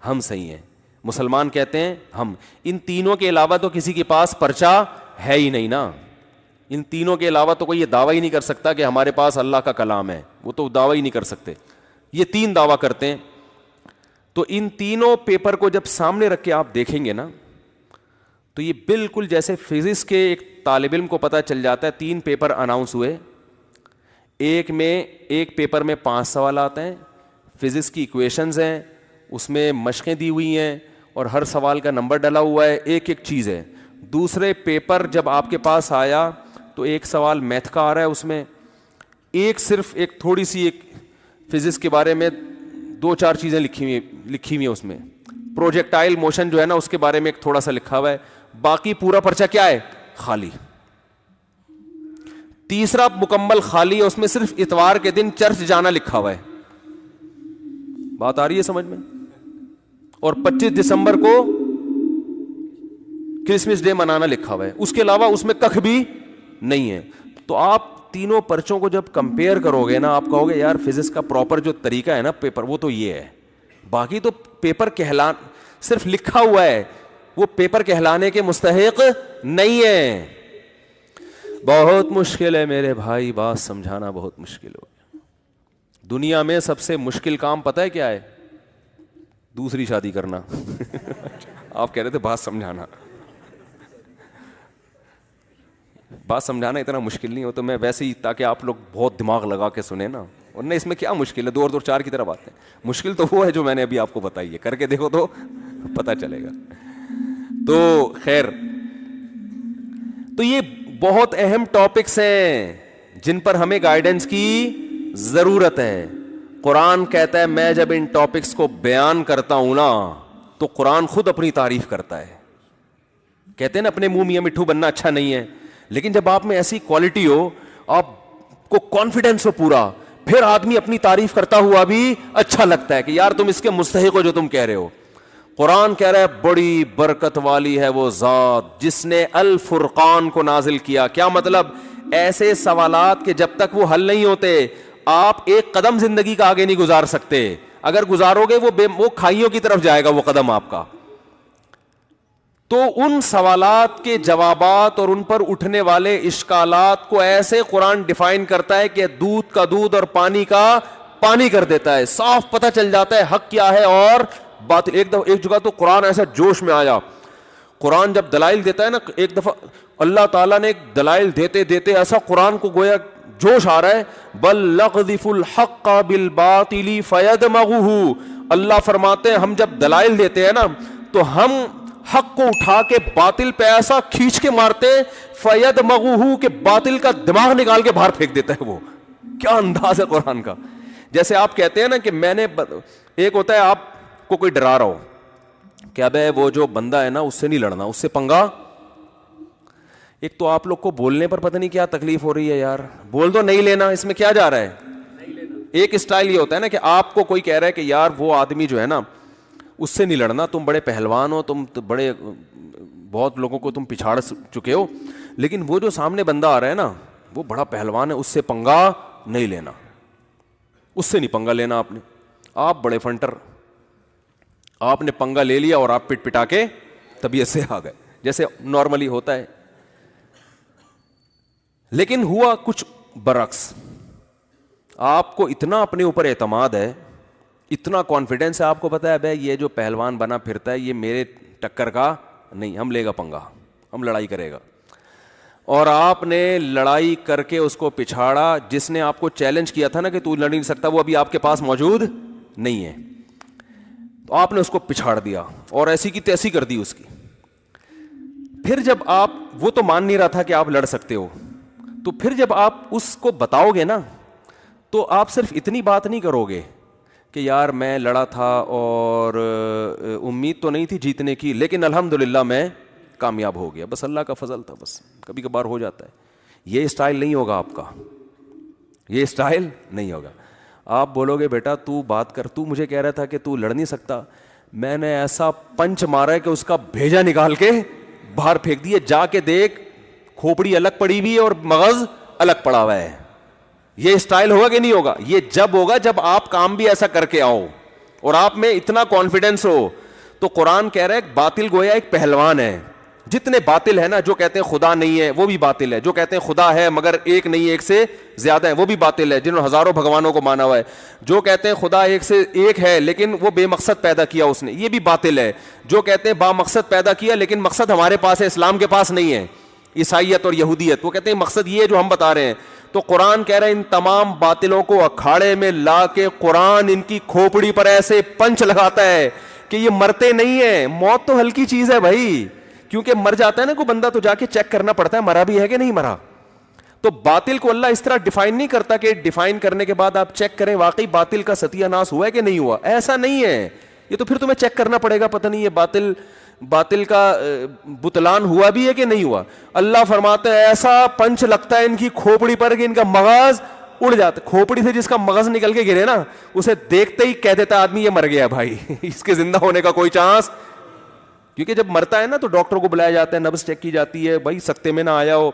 ہم صحیح ہیں, مسلمان کہتے ہیں ہم. ان تینوں کے علاوہ تو کسی کے پاس پرچہ ہے ہی نہیں نا. ان تینوں کے علاوہ تو کوئی یہ دعویٰ ہی نہیں کر سکتا کہ ہمارے پاس اللہ کا کلام ہے, وہ تو دعویٰ ہی نہیں کر سکتے. یہ 3 دعویٰ کرتے ہیں. تو ان تینوں پیپر کو جب سامنے رکھ کے آپ دیکھیں گے نا, تو یہ بالکل جیسے فزکس کے ایک طالب علم کو پتہ چل جاتا ہے 3 پیپر اناؤنس ہوئے, ایک پیپر میں 5 سوالات ہیں, فزکس کی ایکویشنز ہیں, اس میں مشقیں دی ہوئی ہیں, اور ہر سوال کا نمبر ڈلا ہوا ہے, ایک چیز ہے. دوسرے پیپر جب آپ کے پاس آیا تو ایک سوال میتھ کا آ رہا ہے, اس میں صرف ایک تھوڑی سی ایک فزکس کے بارے میں 2 4 چیزیں لکھی ہوئی ہیں اس میں. پروجیکٹائل موشن جو ہے نا اس کے بارے میں ایک تھوڑا سا لکھا ہوا ہے, باقی پورا پرچہ کیا ہے, خالی. تیسرا مکمل خالی ہے, اس میں صرف اتوار کے دن چرچ جانا لکھا ہوا ہے. بات آ رہی ہے سمجھ میں؟ اور 25 دسمبر کو کرسمس ڈے منانا لکھا ہوا ہے. اس کے علاوہ اس میں کخ بھی نہیں ہے. تو آپ تینوں پرچوں کو جب کمپیئر کرو گے نا, آپ کہو گے یار فزکس کا پراپر جو طریقہ ہے نا پیپر, وہ تو یہ ہے. باقی تو پیپر صرف لکھا ہوا ہے, وہ پیپر کہلانے کے مستحق نہیں ہے. بہت مشکل ہے میرے بھائی, بات سمجھانا بہت مشکل ہو گیا. دنیا میں سب سے مشکل کام پتہ ہے کیا ہے؟ دوسری شادی کرنا. آپ کہہ رہے تھے بات سمجھانا. بات سمجھانا اتنا مشکل نہیں ہو تو میں ویسے ہی, تاکہ آپ لوگ بہت دماغ لگا کے سنیں نا, ورنہ اس میں کیا مشکل ہے, 2 اور 2 4 کی طرح بات ہے. مشکل تو وہ ہے جو میں نے ابھی آپ کو بتائی ہے, کر کے دیکھو تو پتہ چلے گا. تو خیر, تو یہ بہت اہم ٹاپکس ہیں جن پر ہمیں گائیڈنس کی ضرورت ہے. قرآن کہتا ہے میں جب ان ٹاپکس کو بیان کرتا ہوں نا تو قرآن خود اپنی تعریف کرتا ہے. کہتے ہیں نا اپنے منہ میاں مٹھو بننا اچھا نہیں ہے, لیکن جب آپ میں ایسی کوالٹی ہو, آپ کو کانفیڈنس ہو پورا, پھر آدمی اپنی تعریف کرتا ہوا بھی اچھا لگتا ہے کہ یار تم اس کے مستحق ہو جو تم کہہ رہے ہو. قرآن کہہ رہا ہے بڑی برکت والی ہے وہ ذات جس نے الفرقان کو نازل کیا. کیا مطلب؟ ایسے سوالات کے جب تک وہ حل نہیں ہوتے آپ ایک قدم زندگی کا آگے نہیں گزار سکتے. اگر گزارو گے وہ کھائیوں کی طرف جائے گا وہ قدم آپ کا. تو ان سوالات کے جوابات اور ان پر اٹھنے والے اشکالات کو ایسے قرآن ڈیفائن کرتا ہے کہ دودھ کا دودھ اور پانی کا پانی کر دیتا ہے. صاف پتہ چل جاتا ہے حق کیا ہے اور باطل. ایک جگہ تو قرآن ایسا جوش میں آیا, قرآن جب دلائل دیتا ہے نا, ایک دفعہ اللہ تعالیٰ نے دلائل دیتے دیتے ایسا قرآن کو گویا جوش آ رہا ہے, بل نقذف الحق بالباطل فیدمغہ. اللہ فرماتے ہیں ہم جب دلائل دیتے ہیں نا تو ہم حق کو اٹھا کے باطل پہ ایسا کھینچ کے مارتے فیدمغہ کہ باطل کا دماغ نکال کے باہر پھینک دیتا ہے. وہ کیا انداز ہے قرآن کا. جیسے آپ کہتے ہیں نا کہ میں نے, ایک ہوتا ہے آپ کو کوئی ڈرا رہا ہو کہ ابے وہ جو بندہ ہے نا اس سے نہیں لڑنا, اس سے پنگا. ایک تو آپ لوگ کو بولنے پر پتہ نہیں کیا تکلیف ہو رہی ہے یار, بول دو نہیں لینا, اس میں کیا جا رہا ہے؟ ایک اسٹائل یہ ہوتا ہے نا کہ آپ کو کوئی کہہ رہا ہے کہ یار وہ آدمی جو ہے نا اس سے نہیں لڑنا, تم بڑے پہلوان ہو, تم بڑے بہت لوگوں کو تم پچھاڑ چکے ہو, لیکن وہ جو سامنے بندہ آ رہا ہے نا وہ بڑا پہلوان ہے, اس سے پنگا نہیں لینا, اس سے نہیں پنگا لینا. آپ نے, آپ بڑے فنٹر, آپ نے پنگا لے لیا اور آپ پٹ پٹا کے طبیعت سے آ گئے جیسے نارملی ہوتا ہے. لیکن ہوا کچھ برعکس. آپ کو اتنا اپنے اوپر اعتماد ہے, اتنا کانفیڈینس ہے, آپ کو پتا ہے بھائی یہ جو پہلوان بنا پھرتا ہے یہ میرے ٹکر کا نہیں, ہم لے گا پنگا, ہم لڑائی کرے گا. اور آپ نے لڑائی کر کے اس کو پچھاڑا. جس نے آپ کو چیلنج کیا تھا نا کہ تو لڑ نہیں سکتا, وہ ابھی آپ کے پاس موجود نہیں ہے, تو آپ نے اس کو پچھاڑ دیا اور ایسی کی تیسی کر دی اس کی. پھر جب آپ, وہ تو مان نہیں رہا تھا کہ آپ لڑ سکتے ہو, تو پھر جب آپ اس کو بتاؤ گے نا تو آپ صرف اتنی بات نہیں کرو گے کہ یار میں لڑا تھا اور امید تو نہیں تھی جیتنے کی لیکن الحمدللہ میں کامیاب ہو گیا, بس اللہ کا فضل تھا, بس کبھی کبھار ہو جاتا ہے. یہ اسٹائل نہیں ہوگا آپ کا, یہ اسٹائل نہیں ہوگا. آپ بولو گے بیٹا تو بات کر, تو مجھے کہہ رہا تھا کہ تو لڑ نہیں سکتا, میں نے ایسا پنچ مارا ہے کہ اس کا بھیجا نکال کے باہر پھینک دیے, جا کے دیکھ کھوپڑی الگ پڑی ہوئی ہے اور مغز الگ پڑا ہوا ہے. یہ اسٹائل ہوگا کہ نہیں ہوگا؟ یہ جب ہوگا جب آپ کام بھی ایسا کر کے آؤ اور آپ میں اتنا کانفیڈنس ہو. تو قرآن کہہ رہا ہے باطل گویا ایک پہلوان ہے. جتنے باطل ہے نا, جو کہتے ہیں خدا نہیں ہے وہ بھی باطل ہے, جو کہتے ہیں خدا ہے مگر ایک نہیں ایک سے زیادہ ہے وہ بھی باطل ہے, جنہوں نے ہزاروں بھگوانوں کو مانا ہوا ہے. جو کہتے ہیں خدا ایک سے ایک ہے لیکن وہ بے مقصد پیدا کیا اس نے, یہ بھی باطل ہے. جو کہتے ہیں با مقصد پیدا کیا لیکن مقصد ہمارے پاس ہے, اسلام کے پاس نہیں ہے, عیسائیت اور یہودیت, وہ کہتے ہیں مقصد یہ ہے جو ہم بتا رہے ہیں. تو قرآن کہہ رہا ہے ان تمام باطلوں کو اکھاڑے میں لا کے قرآن ان کی کھوپڑی پر ایسے پنچ لگاتا ہے کہ یہ مرتے نہیں ہیں. موت تو ہلکی چیز ہے بھائی, کیونکہ مر جاتا ہے نا کوئی بندہ تو جا کے چیک کرنا پڑتا ہے مرا بھی ہے کہ نہیں مرا. تو باطل کو اللہ اس طرح ڈیفائن نہیں کرتا کہ ڈیفائن کرنے کے بعد آپ چیک کریں واقعی باطل کا ستیہ ناش ہوا ہے کہ نہیں ہوا, ایسا نہیں ہے. یہ تو پھر تمہیں چیک کرنا پڑے گا, پتہ نہیں یہ باطل کا بطلان ہوا بھی ہے کہ نہیں ہوا. اللہ فرماتے ہیں ایسا پنچ لگتا ہے ان کی کھوپڑی پر کہ ان کا مغز اڑ جاتا ہے. کھوپڑی سے جس کا مغز نکل کے گرے نا اسے دیکھتے ہی کہہ دیتا ہے آدمی یہ مر گیا بھائی, اس کے زندہ ہونے کا کوئی چانس. کیونکہ جب مرتا ہے نا تو ڈاکٹر کو بلایا جاتا ہے, نبض چیک کی جاتی ہے, بھائی سکتے میں نہ آیا ہو.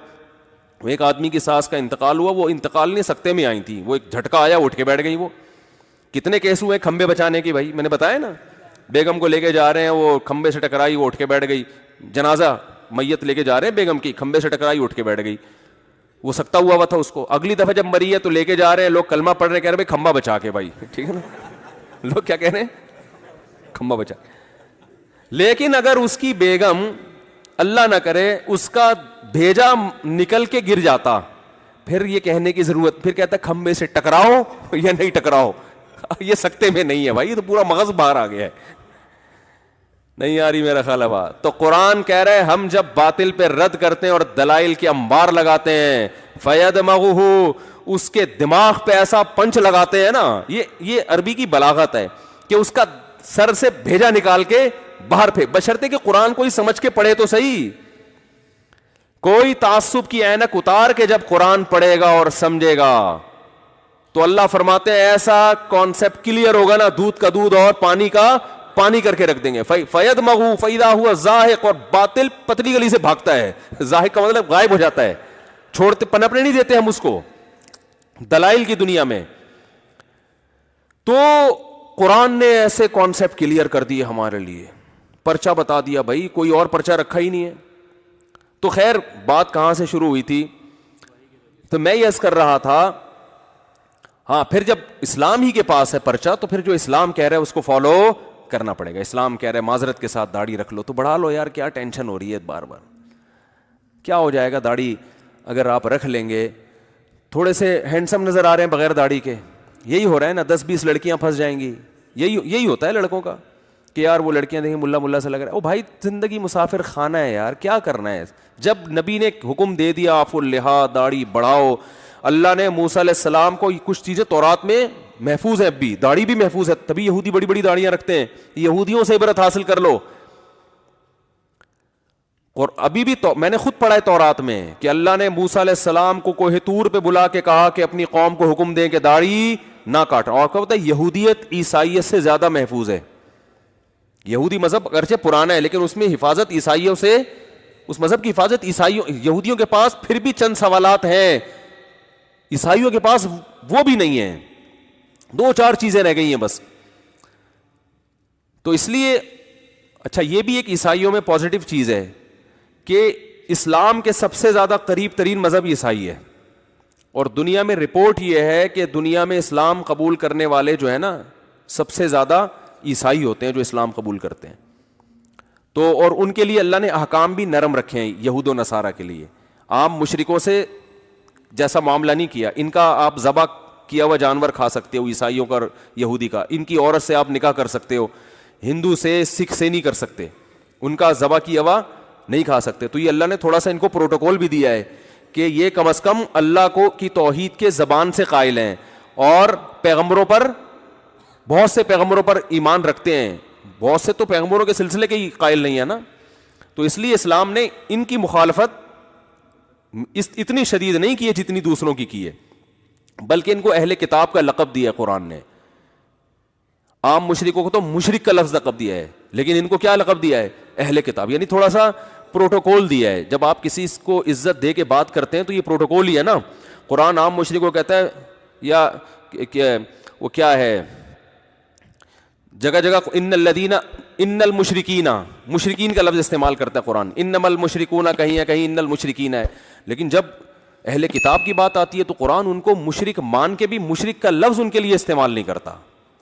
ایک آدمی کی ساس کا انتقال ہوا, وہ انتقال نہیں سکتے میں آئی تھی, وہ ایک جھٹکا آیا اٹھ کے بیٹھ گئی. وہ کتنے کیس ہوئے کھمبے بچانے کی, بھائی میں نے بتایا نا, بیگم کو لے کے جا رہے ہیں وہ کھمبے سے ٹکرائی, وہ اٹھ کے بیٹھ گئی. جنازہ میت لے کے جا رہے ہیں بیگم کی, کھمبے سے ٹکرائی اٹھ کے بیٹھ گئی. وہ سکتا ہوا تھا اس کو. اگلی دفعہ جب مری ہے تو لے کے جا رہے ہیں لوگ, کلمہ پڑھ رہے ہیں, کہہ رہے ہیں کھمبا بچا کے بھائی, ٹھیک ہے نا, لوگ کیا کہہ رہے ہیں, کھمبا بچا. لیکن اگر اس کی بیگم اللہ نہ کرے اس کا بھیجا نکل کے گر جاتا, پھر یہ کہنے کی ضرورت, پھر کہتا کھمبے سے ٹکراؤ یا نہیں ٹکراؤ, یہ سکتے میں نہیں ہے بھائی, یہ تو پورا مغز باہر آ گیا ہے. نہیں آ رہی میرا خیال ہے بات. تو قرآن کہہ رہے ہیں ہم جب باطل پہ رد کرتے ہیں اور دلائل کی انبار لگاتے ہیں, فَيَدْمَغُهُ, اس کے دماغ پہ ایسا پنچ لگاتے ہیں نا, یہ عربی کی بلاغت ہے کہ اس کا سر سے بھیجا نکال کے باہر پھینک, بشرطے کہ قرآن کوئی سمجھ کے پڑھے تو صحیح. کوئی تعصب کی اینک اتار کے جب قرآن پڑھے گا اور سمجھے گا تو اللہ فرماتے ہیں ایسا کانسیپٹ کلیئر ہوگا نا, دودھ کا دودھ اور پانی کا پانی کر کے رکھ دیں گے. فَيَدْمَغُ فَإِذَا هُوَ زَاهِقٌ, اور باطل پتلی گلی سے بھاگتا ہے. زاہق کا مطلب غائب ہو جاتا ہے, چھوڑتے پنپنے نہیں دیتے ہم اس کو دلائل کی دنیا میں. تو قرآن نے ایسے کانسیپٹ کلیئر کر دیے ہمارے لیے, پرچہ بتا دیا بھائی, کوئی اور پرچہ رکھا ہی نہیں ہے. تو خیر بات کہاں سے شروع ہوئی تھی, تو میں یہ عرض کر رہا تھا, ہاں پھر جب اسلام ہی کے پاس ہے پرچہ تو پھر جو اسلام کہہ رہا ہے اس کو فالو کرنا پڑے گا. اسلام کہہ رہے معذرت کے ساتھ داڑھی رکھ لو, تو بڑھا لو یار, کیا ٹینشن ہو رہی ہے بار بار, کیا ہو جائے گا داڑھی اگر آپ رکھ لیں گے, تھوڑے سے ہینڈسم نظر آ رہے ہیں بغیر داڑھی کے, یہی ہو رہا ہے نا, 10-20 لڑکیاں پھنس جائیں گی, یہی ہوتا ہے لڑکوں کا کہ یار وہ لڑکیاں دیکھیں ملا سے لگ رہا ہے. او بھائی زندگی مسافر خانہ ہے یار, کیا کرنا ہے. جب نبی نے حکم دے دیا آپ اللحا, داڑھی بڑھاؤ, اللہ نے موسیٰ علیہ السلام کو کچھ چیزیں تورات میں محفوظ ہیں, اب بھی داڑھی بھی محفوظ ہے, تبھی یہودی بڑی بڑی داڑیاں رکھتے ہیں. یہودیوں سے عبرت حاصل کر لو. اور ابھی بھی میں نے خود پڑھا ہے تورات میں کہ اللہ نے موسیٰ علیہ السلام کو کوہ طور پہ بلا کے کہا کہ اپنی قوم کو حکم دیں کہ داڑھی نہ کاٹیں, اور کیا ہوتا ہے یہودیت عیسائیت سے زیادہ محفوظ ہے. یہودی مذہب اگرچہ پرانا ہے لیکن اس میں حفاظت عیسائیوں سے, اس مذہب کی حفاظت یہودیوں کے پاس پھر بھی چند سوالات ہیں, عیسائیوں کے پاس وہ بھی نہیں ہیں, 2-4 چیزیں رہ گئی ہیں بس. تو اس لیے اچھا یہ بھی ایک عیسائیوں میں پازیٹو چیز ہے کہ اسلام کے سب سے زیادہ قریب ترین مذہب عیسائی ہے, اور دنیا میں رپورٹ یہ ہے کہ دنیا میں اسلام قبول کرنے والے جو ہے نا سب سے زیادہ عیسائی ہوتے ہیں جو اسلام قبول کرتے ہیں. تو اور ان کے لیے اللہ نے احکام بھی نرم رکھے ہیں یہود و نصارہ کے لیے. عام مشرکوں سے جیسا معاملہ نہیں کیا, ان کا آپ ذبح کیا ہوا جانور کھا سکتے ہو عیسائیوں کا یہودی کا, ان کی عورت سے آپ نکاح کر سکتے ہو, ہندو سے سکھ سے نہیں کر سکتے, ان کا ذبح کیا ہوا نہیں کھا سکتے. تو یہ اللہ نے تھوڑا سا ان کو پروٹوکول بھی دیا ہے کہ یہ کم از کم اللہ کو کی توحید کے زبان سے قائل ہیں, اور پیغمبروں پر, بہت سے پیغمبروں پر ایمان رکھتے ہیں, بہت سے تو پیغمبروں کے سلسلے کے ہی قائل نہیں ہے نا. تو اس لیے اسلام نے ان کی مخالفت اتنی شدید نہیں کی ہے جتنی دوسروں کی ہے, بلکہ ان کو اہل کتاب کا لقب دیا ہے قرآن نے. عام مشرکوں کو تو مشرک کا لفظ لقب دیا ہے, لیکن ان کو کیا لقب دیا ہے, اہل کتاب, یعنی تھوڑا سا پروٹوکول دیا ہے. جب آپ کسی کو عزت دے کے بات کرتے ہیں تو یہ پروٹوکول ہی ہے نا. قرآن عام مشرک کو کہتا ہے, یا وہ کیا ہے جگہ جگہ ان الذین ان المشرکین, مشرکین کا لفظ استعمال کرتا ہے قرآن, انما المشرکون کہیں ہے, کہیں ان المشرکین ہے. لیکن جب اہل کتاب کی بات آتی ہے تو قرآن ان کو مشرک مان کے بھی مشرک کا لفظ ان کے لیے استعمال نہیں کرتا.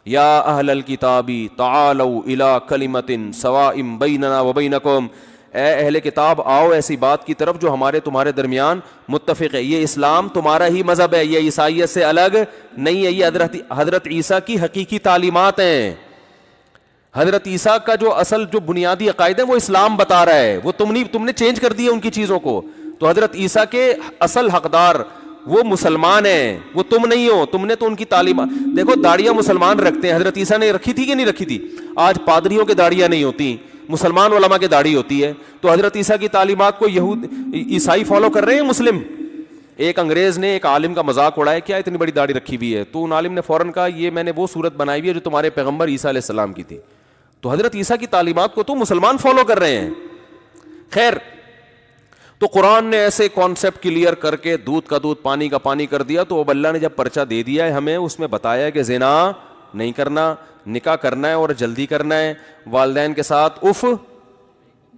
یا اہل الکتاب تعالوا الی کلمۃ سواء بیننا وبینکم, اے اہل کتاب آؤ ایسی بات کی طرف جو ہمارے تمہارے درمیان متفق ہے. یہ اسلام تمہارا ہی مذہب ہے, یہ عیسائیت سے الگ نہیں ہے, یہ حضرت عیسیٰ کی حقیقی تعلیمات ہیں. حضرت عیسیٰ کا جو اصل جو بنیادی عقائد ہیں وہ اسلام بتا رہا ہے, وہ تم نے چینج کر دیا ان کی چیزوں کو. تو حضرت عیسیٰ کے اصل حقدار وہ مسلمان ہیں, وہ تم نہیں ہو. تم نے تو ان کی تعلیمات دیکھو, داڑیاں مسلمان رکھتے ہیں, حضرت عیسیٰ نے رکھی تھی کہ نہیں رکھی تھی. آج پادریوں کے داڑیاں نہیں ہوتی, مسلمان علماء کے داڑھی ہوتی ہے. تو حضرت عیسیٰ کی تعلیمات کو عیسائی فالو کر رہے ہیں, مسلم. ایک انگریز نے ایک عالم کا مذاق اڑایا, کیا اتنی بڑی داڑھی رکھی ہوئی ہے, تو ان عالم نے فوراً کہا یہ میں نے وہ صورت بنائی ہوئی ہے جو تمہارے پیغمبر عیسیٰ علیہ السلام کی تھی. تو حضرت عیسیٰ کی تعلیمات کو تو مسلمان فالو کر رہے ہیں. خیر, تو قرآن نے ایسے کانسیپٹ کلیئر کر کے دودھ کا دودھ پانی کا پانی کر دیا. تو اب اللہ نے جب پرچہ دے دیا ہے ہمیں, اس میں بتایا کہ زنا نہیں کرنا, نکاح کرنا ہے اور جلدی کرنا ہے, والدین کے ساتھ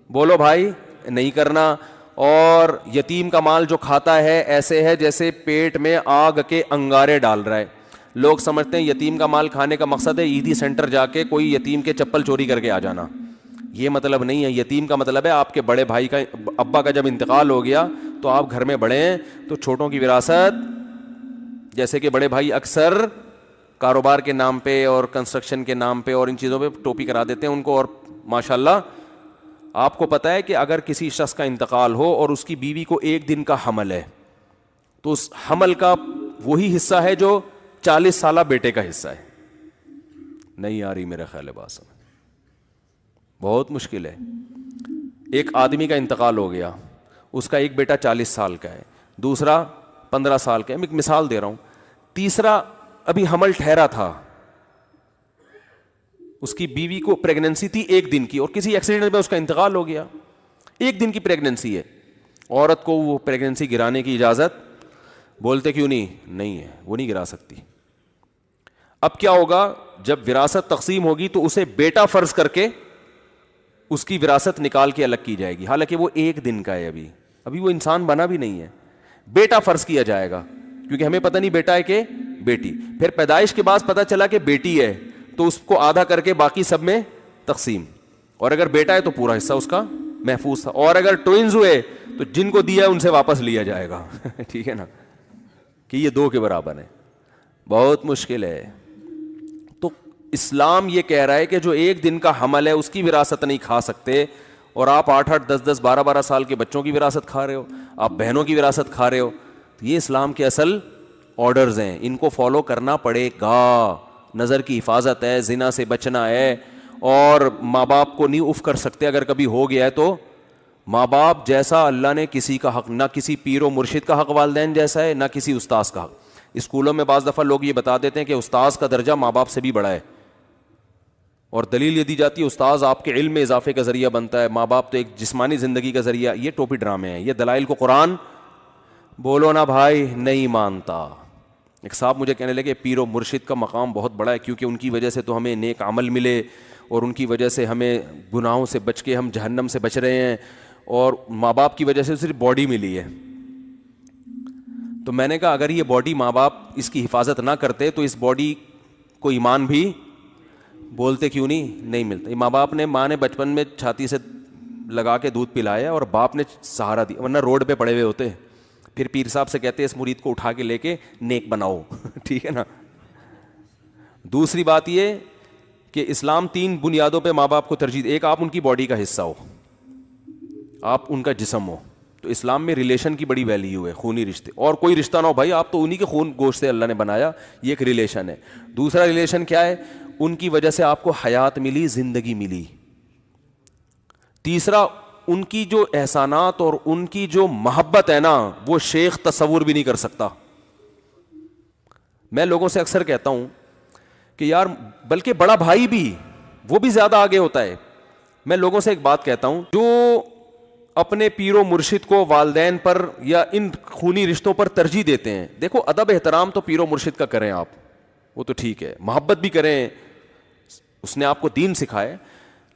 بولو بھائی نہیں کرنا, اور یتیم کا مال جو کھاتا ہے ایسے ہے جیسے پیٹ میں آگ کے انگارے ڈال رہا ہے. لوگ سمجھتے ہیں یتیم کا مال کھانے کا مقصد ہے عیدی سینٹر جا کے کوئی یتیم کے چپل چوری کر کے آ جانا. یہ مطلب نہیں ہے. یتیم کا مطلب ہے آپ کے بڑے بھائی کا ابا کا جب انتقال ہو گیا تو آپ گھر میں بڑے ہیں, تو چھوٹوں کی وراثت, جیسے کہ بڑے بھائی اکثر کاروبار کے نام پہ اور کنسٹرکشن کے نام پہ اور ان چیزوں پہ ٹوپی کرا دیتے ہیں ان کو. اور ماشاءاللہ آپ کو پتہ ہے کہ اگر کسی شخص کا انتقال ہو اور اس کی بیوی کو 1 دن کا حمل ہے تو اس حمل کا وہی حصہ ہے جو 40 سالہ بیٹے کا حصہ ہے. نہیں آ رہی میرے خیال بات سمجھ, بہت مشکل ہے. ایک آدمی کا انتقال ہو گیا, اس کا ایک بیٹا 40 سال کا ہے, دوسرا 15 سال کا ہے, میں ایک مثال دے رہا ہوں, تیسرا ابھی حمل ٹھہرا تھا, اس کی بیوی کو پریگننسی تھی 1 دن کی اور کسی ایکسیڈنٹ میں اس کا انتقال ہو گیا. 1 دن کی پریگننسی ہے, عورت کو وہ پریگننسی گرانے کی اجازت بولتے کیوں نہیں ہے, وہ نہیں گرا سکتی. اب کیا ہوگا, جب وراثت تقسیم ہوگی تو اسے بیٹا فرض کر کے اس کی وراثت نکال کے الگ کی جائے گی, حالانکہ وہ 1 دن کا ہے, ابھی وہ انسان بنا بھی نہیں ہے. بیٹا فرض کیا جائے گا کیونکہ ہمیں پتہ نہیں بیٹا ہے کہ بیٹی. پھر پیدائش کے بعد پتہ چلا کہ بیٹی ہے تو اس کو آدھا کر کے باقی سب میں تقسیم, اور اگر بیٹا ہے تو پورا حصہ اس کا محفوظ تھا, اور اگر ٹوئنز ہوئے تو جن کو دیا ہے ان سے واپس لیا جائے گا. ٹھیک ہے نا, کہ یہ 2 کے برابر ہے. بہت مشکل ہے. تو اسلام یہ کہہ رہا ہے کہ جو 1 دن کا حمل ہے اس کی وراثت نہیں کھا سکتے, اور آپ 8-8 10-10 12-12 سال کے بچوں کی وراثت کھا رہے ہو, آپ بہنوں کی وراثت کھا رہے ہو. تو یہ اسلام کے اصل آرڈرز ہیں, ان کو فالو کرنا پڑے گا. نظر کی حفاظت ہے, زنا سے بچنا ہے, اور ماں باپ کو نہیں اف کر سکتے اگر کبھی ہو گیا ہے تو. ماں باپ جیسا اللہ نے کسی کا حق, نہ کسی پیر و مرشد کا حق والدین جیسا ہے, نہ کسی استاذ کا حق. اسکولوں میں بعض دفعہ لوگ یہ بتا دیتے ہیں کہ استاذ کا درجہ ماں باپ سے بھی بڑا ہے, اور دلیل یہ دی جاتی ہے استاذ آپ کے علم میں اضافے کا ذریعہ بنتا ہے, ماں باپ تو ایک جسمانی زندگی کا ذریعہ. یہ ٹوپی ڈرامے ہیں, یہ دلائل کو قرآن بولو نا بھائی نہیں مانتا. ایک صاحب مجھے کہنے لگے پیر و مرشد کا مقام بہت بڑا ہے کیونکہ ان کی وجہ سے تو ہمیں نیک عمل ملے, اور ان کی وجہ سے ہمیں گناہوں سے بچ کے ہم جہنم سے بچ رہے ہیں, اور ماں باپ کی وجہ سے صرف باڈی ملی ہے. تو میں نے کہا اگر یہ باڈی ماں باپ اس کی حفاظت نہ کرتے تو اس باڈی کو ایمان بھی بولتے کیوں نہیں ملتا. ماں باپ نے, ماں نے بچپن میں چھاتی سے لگا کے دودھ پلایا اور باپ نے سہارا دیا, ورنہ روڈ پہ پڑے ہوئے ہوتے. پھر پیر صاحب سے کہتے اس مرید کو اٹھا کے لے کے نیک بناؤ. ٹھیک ہے نا. دوسری بات یہ کہ اسلام 3 بنیادوں پہ ماں باپ کو ترجیح. ایک, آپ ان کی باڈی کا حصہ ہو, آپ ان کا جسم ہو, تو اسلام میں ریلیشن کی بڑی ویلیو ہے, خونی رشتے. اور کوئی رشتہ نہ ہو بھائی, آپ تو انہی کے خون گوشت سے اللہ نے بنایا, یہ ایک ریلیشن ہے. دوسرا ریلیشن کیا ہے, ان کی وجہ سے آپ کو حیات ملی, زندگی ملی. تیسرا, ان کی جو احسانات اور ان کی جو محبت ہے نا وہ شیخ تصور بھی نہیں کر سکتا. میں لوگوں سے اکثر کہتا ہوں کہ یار, بلکہ بڑا بھائی بھی, وہ بھی زیادہ آگے ہوتا ہے. میں لوگوں سے ایک بات کہتا ہوں, جو اپنے پیر و مرشد کو والدین پر یا ان خونی رشتوں پر ترجیح دیتے ہیں, دیکھو ادب احترام تو پیر و مرشد کا کریں آپ, وہ تو ٹھیک ہے, محبت بھی کریں, اس نے آپ کو دین سکھائے,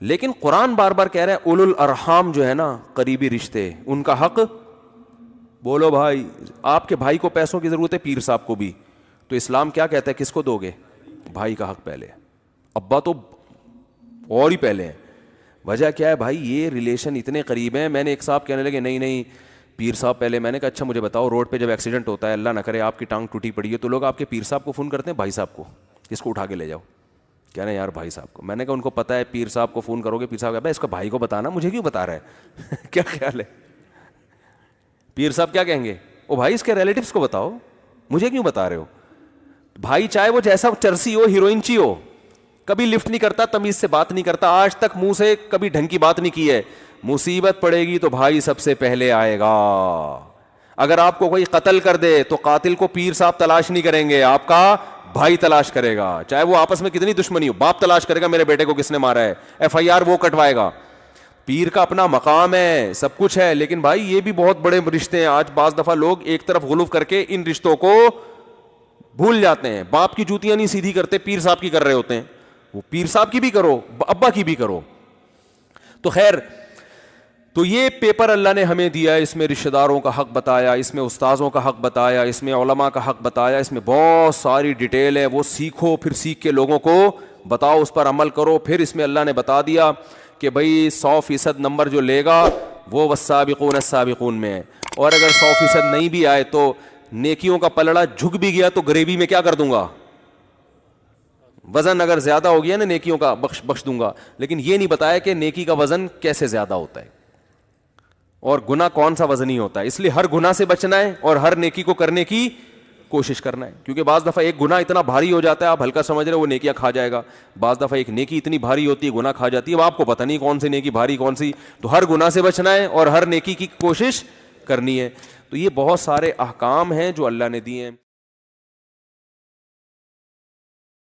لیکن قرآن بار بار کہہ رہا ہے اولو الارحام جو ہے نا, قریبی رشتے, ان کا حق بولو بھائی. آپ کے بھائی کو پیسوں کی ضرورت ہے, پیر صاحب کو بھی, تو اسلام کیا کہتا ہے کس کو دو گے؟ بھائی کا حق پہلے, ابا تو اور ہی پہلے ہیں. وجہ کیا ہے بھائی, یہ ریلیشن اتنے قریب ہیں. میں نے ایک صاحب کہنے لگے نہیں پیر صاحب پہلے. میں نے کہا اچھا مجھے بتاؤ, روڈ پہ جب ایکسیڈنٹ ہوتا ہے, اللہ نہ کرے آپ کی ٹانگ ٹوٹی پڑی ہے, تو لوگ آپ کے پیر صاحب کو فون کرتے ہیں بھائی صاحب کو, اس کو اٹھا کے لے جاؤ, کہہ رہے ہیں یار بھائی صاحب کو. میں نے کہا ان کو پتا ہے پیر صاحب کو فون کرو گے, پیر صاحب کہا اس کو بھائی کو بتانا, مجھے کیوں بتا رہا ہے؟ کیا خیال ہے؟ پیر صاحب کیا کہیں گے, او بھائی اس کے ریلیٹیوس کو بتاؤ, مجھے کیوں بتا رہے ہو؟ بھائی چاہے وہ جیسا چرسی ہو, ہیروئن چی ہو, کبھی لفٹ نہیں کرتا, تمیز سے بات نہیں کرتا, آج تک منہ سے کبھی ڈھنگ کی بات نہیں کی ہے. مصیبت پڑے گی تو بھائی سب سے پہلے آئے گا. اگر آپ کو کوئی قتل کر دے تو قاتل کو پیر صاحب تلاش نہیں کریں گے, آپ کا بھائی تلاش کرے گا, چاہے وہ آپس میں کتنی دشمنی ہو. باپ تلاش کرے گا میرے بیٹے کو کس نے مارا ہے, FIR وہ کٹوائے گا. پیر کا اپنا مقام ہے, سب کچھ ہے, لیکن بھائی یہ بھی بہت بڑے رشتے ہیں. آج بعض دفعہ لوگ ایک طرف غلو کر کے ان رشتوں کو بھول جاتے ہیں. باپ کی جوتیاں نہیں سیدھی کرتے, پیر صاحب کی کر رہے ہوتے ہیں. وہ پیر صاحب کی بھی کرو, ابا کی بھی کرو. تو خیر, تو یہ پیپر اللہ نے ہمیں دیا, اس میں رشتہ داروں کا حق بتایا, اس میں استاذوں کا حق بتایا, اس میں علماء کا حق بتایا, اس میں بہت ساری ڈیٹیل ہے, وہ سیکھو, پھر سیکھ کے لوگوں کو بتاؤ, اس پر عمل کرو. پھر اس میں اللہ نے بتا دیا کہ بھائی 100% نمبر جو لے گا وہ والسابقون السابقون میں ہے, اور اگر 100% نہیں بھی آئے تو نیکیوں کا پلڑا جھک بھی گیا تو گریوی میں کیا کر دوں گا, وزن اگر زیادہ ہو گیا نا نیکیوں کا بخش دوں گا. لیکن یہ نہیں بتایا کہ نیکی کا وزن کیسے زیادہ ہوتا ہے اور گناہ کون سا وزنی ہوتا ہے. اس لیے ہر گناہ سے بچنا ہے اور ہر نیکی کو کرنے کی کوشش کرنا ہے, کیونکہ بعض دفعہ ایک گناہ اتنا بھاری ہو جاتا ہے آپ ہلکا سمجھ رہے وہ نیکیاں کھا جائے گا, بعض دفعہ ایک نیکی اتنی بھاری ہوتی ہے گناہ کھا جاتی ہے, اب آپ کو پتہ نہیں کون سی نیکی بھاری کون سی. تو ہر گناہ سے بچنا ہے اور ہر نیکی کی کوشش کرنی ہے. تو یہ بہت سارے احکام ہیں جو اللہ نے دیے ہیں.